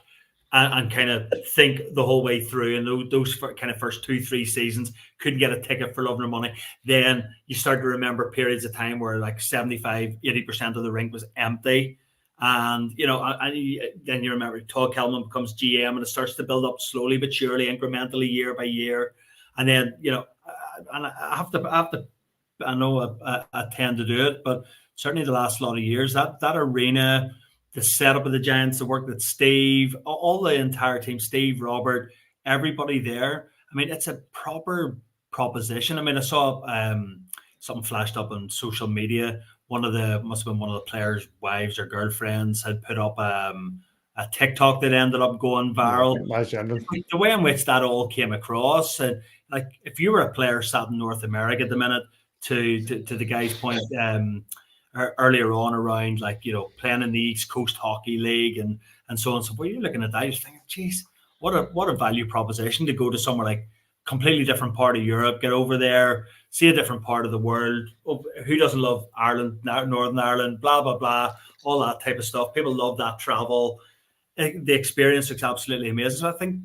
and kind of think the whole way through. And those kind of first 2-3 seasons couldn't get a ticket for love nor money. Then you start to remember periods of time where like 75-80% of the rink was empty. And, then you remember Todd Kelman becomes GM and it starts to build up slowly but surely, incrementally, year by year. And then, and I know I tend to do it, but certainly the last lot of years, that arena, the setup of the Giants, the work that Steve, all the entire team, Steve, Robert, everybody there. I mean, it's a proper proposition. I mean, I saw something flashed up on social media. Must have been one of the players' wives or girlfriends had put up a TikTok that ended up going viral. The way in which that all came across, and like if you were a player sat in North America at the minute, to the guy's point earlier on around playing in the East Coast Hockey League and so on. So when you're looking at that, you're thinking, geez, what a value proposition to go to somewhere like completely different part of Europe, get over there, see a different part of the world. Who doesn't love Ireland, Northern Ireland, blah, blah, blah, all that type of stuff. People love that travel. The experience looks absolutely amazing. So I think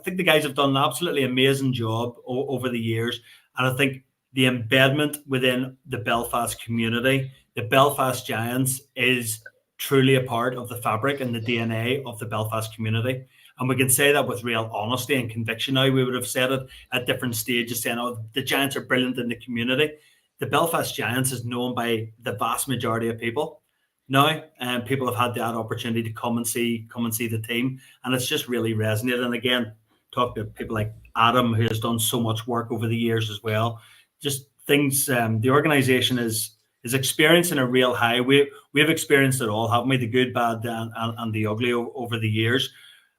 the guys have done an absolutely amazing job over the years. And I think the embedment within the Belfast community, the Belfast Giants is truly a part of the fabric and the DNA of the Belfast community. And we can say that with real honesty and conviction now. We would have said it at different stages, saying, oh, the Giants are brilliant in the community. The Belfast Giants is known by the vast majority of people now, and people have had that opportunity to come and see the team. And it's just really resonated. And again, talk to people like Adam, who has done so much work over the years as well. Just things, the organization is experiencing a real high. We've experienced it all, haven't we? The good, bad, and the ugly over the years.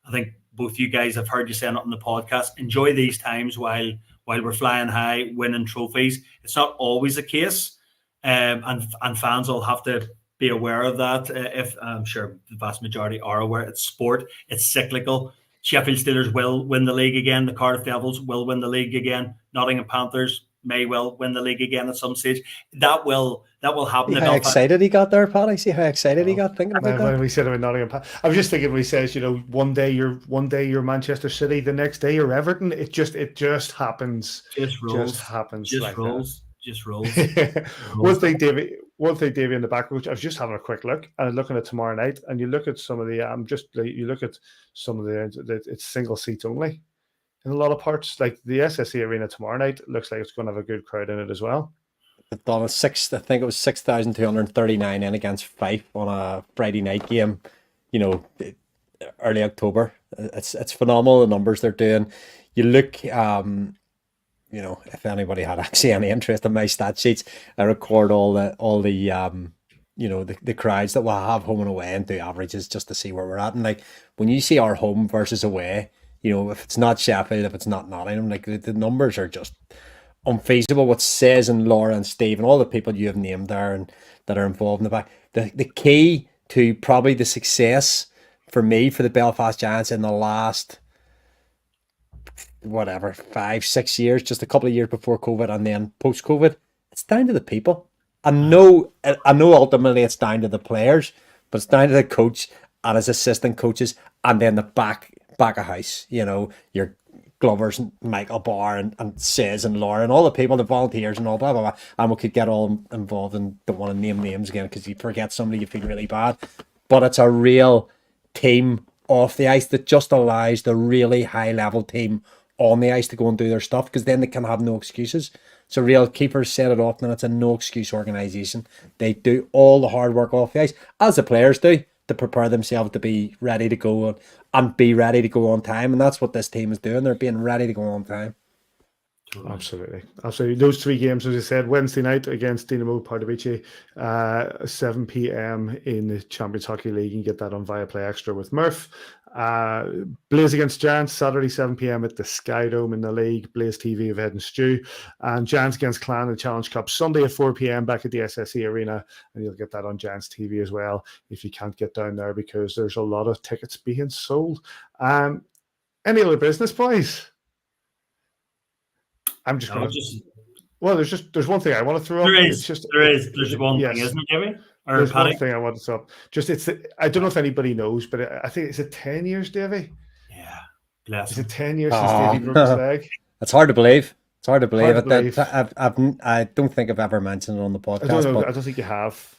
I think both you guys have heard you saying it on the podcast. Enjoy these times while we're flying high, winning trophies. It's not always the case, and fans will have to be aware of that. If I'm sure the vast majority are aware, it's sport. It's cyclical. Sheffield Steelers will win the league again. The Cardiff Devils will win the league again. Nottingham Panthers may well win the league again at some stage. That will happen. See how excited he got there, Pat? I see how excited he got thinking about that. When we said about Nottingham, I was just thinking when he says, one day you're Manchester City, the next day you're Everton. It just happens. Just rolls. Just happens. Just like rolls. That. Just rolls. One thing, Davey, in the back, which I was just having a quick look and looking at tomorrow night, and you look at some of the you look at some of the it's single seats only in a lot of parts. Like the SSE Arena tomorrow night looks like it's going to have a good crowd in it as well. They've done I think it was 6,239 in against Fife on a Friday night game. Early October. It's phenomenal the numbers they're doing. You look. If anybody had actually any interest in my stat sheets, I record all the crowds that we'll have home and away and do averages just to see where we're at. And like when you see our home versus away, if it's not Sheffield, if it's not Nottingham, like the numbers are just unfeasible. What Says and Laura and Steve and all the people you have named there and that are involved in the back. The key to probably the success for me for the Belfast Giants in the last 5-6 years, just a couple of years before COVID and then post COVID, it's down to the people. I know ultimately it's down to the players, but it's down to the coach and his assistant coaches and then the back of house, your Glovers and Michael Barr and Says and Laura and all the people, the volunteers and all blah blah blah. And we could get all involved and don't want to name names again because you forget somebody, you feel really bad. But it's a real team off the ice that just allows the really high level team on the ice to go and do their stuff, because then they can have no excuses. So real keepers said it often, it's a no excuse organisation. They do all the hard work off the ice, as the players do, to prepare themselves to be ready to go and be ready to go on time. And that's what this team is doing. They're being ready to go on time. Absolutely. Those three games, as I said, Wednesday night against Dinamo Pardubice, 7 p.m. in the Champions Hockey League. You can get that on Viaplay Extra with Murph. Blaze against Giants, Saturday 7 p.m. at the Sky Dome in the league. Blaze TV of Ed and Stu. And Giants against Clan in the Challenge Cup, Sunday at 4 p.m. back at the SSE Arena. And you'll get that on Giants TV as well if you can't get down there, because there's a lot of tickets being sold. Any other business, boys? I'm just going to. Well, there's one thing I want to throw up. There's one thing, isn't there, Davey? There's one thing I want to throw up. I don't know if anybody knows, but I think it's 10 years, Davey. Bless Is him. it 10 years since Davy broke his leg? It's hard to believe. It's hard to believe. Hard to believe. I don't think I've ever mentioned it on the podcast. I don't know. But I don't think you have.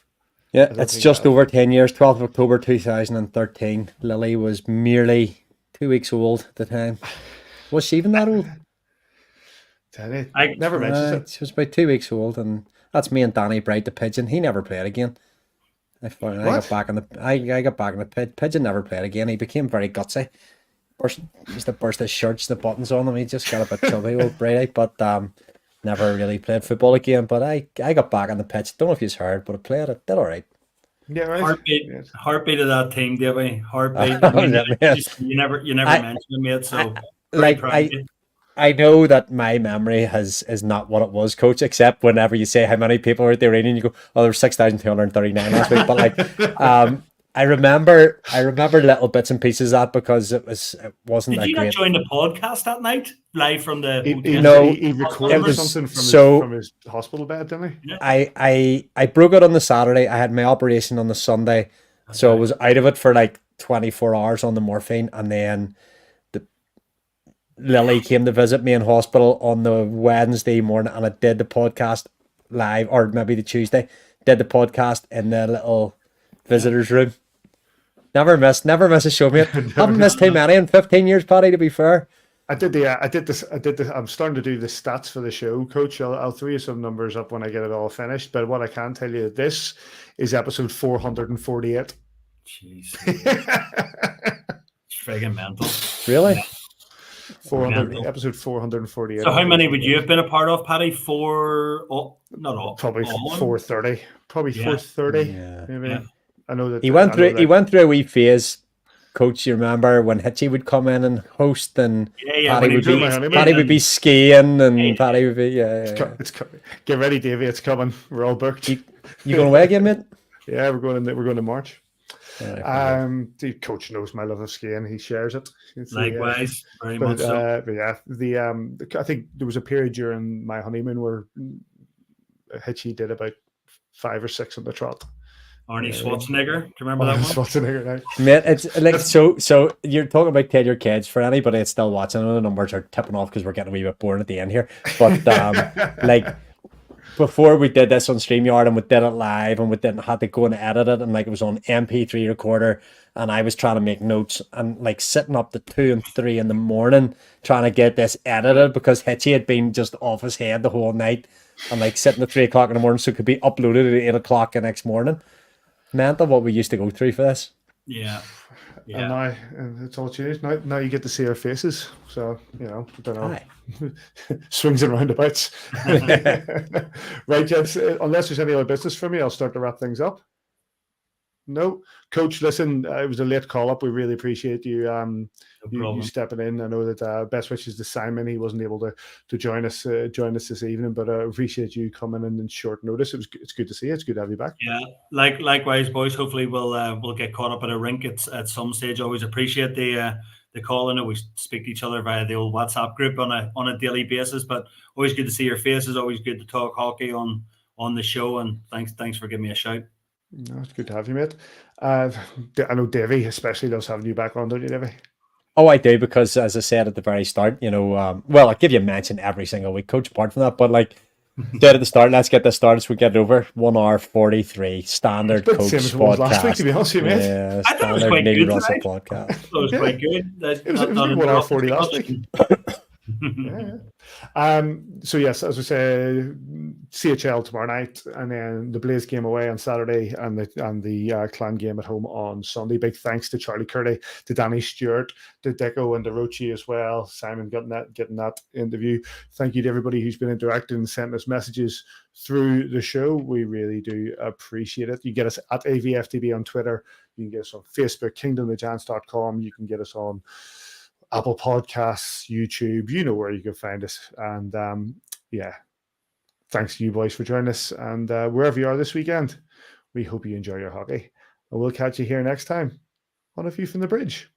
yeah, it's just over 10 years. 12th of October 2013. Lily was merely 2 weeks old at the time. Was she even that old? I never mentioned it. She was about 2 weeks old, and that's me and Danny Bright, the pigeon. He never played again. I got back in the pit. Pigeon never played again. He became very gutsy. Used to burst his shirts, the buttons on him. He just got a bit chubby, old Brady, but never really played football again. But I got back on the pitch. Don't know if you've heard, but I played it. Did all right. Yeah, right. Heartbeat of that team, Davy. Heartbeat. You never mentioned it, mate. So I know that my memory is not what it was, Coach, except whenever you say how many people were at the arena and you go, oh, there were 6,239 last week. But like, I remember little bits and pieces of that because it wasn't that great. Did you not join the podcast that night live from the? He recorded something from his hospital bed, didn't he? I broke it on the Saturday. I had my operation on the Sunday, so I was out of it for like 24 hours on the morphine, and then Lily came to visit me in hospital on the Wednesday morning, and I did the podcast live, or maybe the Tuesday. Did the podcast in the little visitors room. Never miss a show, mate. Haven't missed too many in 15 years, Paddy, to be fair. I did this. I'm starting to do the stats for the show, Coach. I'll throw you some numbers up when I get it all finished. But what I can tell you, this is episode 448. Jeez. It's friggin' mental. Really? 400 episode 448. So how many would you have been a part of, Paddy? Not all. Probably 430. Probably 430. Yeah. Maybe. Yeah. I know that he went through a wee phase. Coach, you remember when Hitchy would come in and host, and Paddy would be skiing, and Paddy would be get ready, Davey. It's coming. We're all booked. You going away again, mate? Yeah, we're going to March. The coach knows my love of skiing. He shares it. Likewise, very much so. But yeah, I think there was a period during my honeymoon where Hitchy did about 5 or 6 on the trot. Arnie Schwarzenegger, do you remember that one? Schwarzenegger, right? Mate, it's like so. You're talking about tell your kids. For anybody that's still watching, I know the numbers are tipping off because we're getting a wee bit boring at the end here. But like before we did this on StreamYard and we did it live and we didn't had to go and edit it, and like it was on MP3 recorder, and I was trying to make notes and like sitting up to 2 and 3 in the morning trying to get this edited because Hitchy had been just off his head the whole night, and like sitting at 3 o'clock in the morning so it could be uploaded at 8 o'clock the next morning. Mental what we used to go through for this. Yeah. And now it's all changed. Now you get to see our faces. So, I don't know. Swings and roundabouts. Right, gents, unless there's any other business for me, I'll start to wrap things up. No, Coach, listen, it was a late call up. We really appreciate you you stepping in. I know that best wishes to Simon. He wasn't able to join us this evening, but I appreciate you coming in short notice. It's good to see you. It's good to have you back. Yeah, likewise, boys. Hopefully we'll get caught up at a rink at some stage. Always appreciate the call. I know we speak to each other via the old WhatsApp group on a daily basis, but always good to see your faces. Always good to talk hockey on the show. And thanks for giving me a shout. No, it's good to have you, mate. I know Davey especially loves having you back on, don't you, Davey? Oh, I do, because as I said at the very start, well, I give you a mention every single week, Coach, apart from that, but like, dead at the start, let's get this started so we get it over. 1 hour 43, standard Coach podcast. Last week, to be honest with you, mate. Yeah, I thought it was quite Neil good Russell today. podcast. It was quite good. It was 1 hour 40 last week. So yes, as we say, CHL tomorrow night, and then the Blaze game away on Saturday, and the Clan game at home on Sunday. Big thanks to Charlie Curti, to Danny Stewart, to Deco and to Rochi as well. Simon getting that interview. Thank you to everybody who's been interacting and sent us messages through the show. We really do appreciate it. You get us at AVFTB on Twitter. You can get us on Facebook, kingdomofthegiants.com. You can get us on Apple Podcasts, YouTube, you know where you can find us. And thanks to you boys for joining us. And wherever you are this weekend, we hope you enjoy your hockey. And we'll catch you here next time on A View from the Bridge.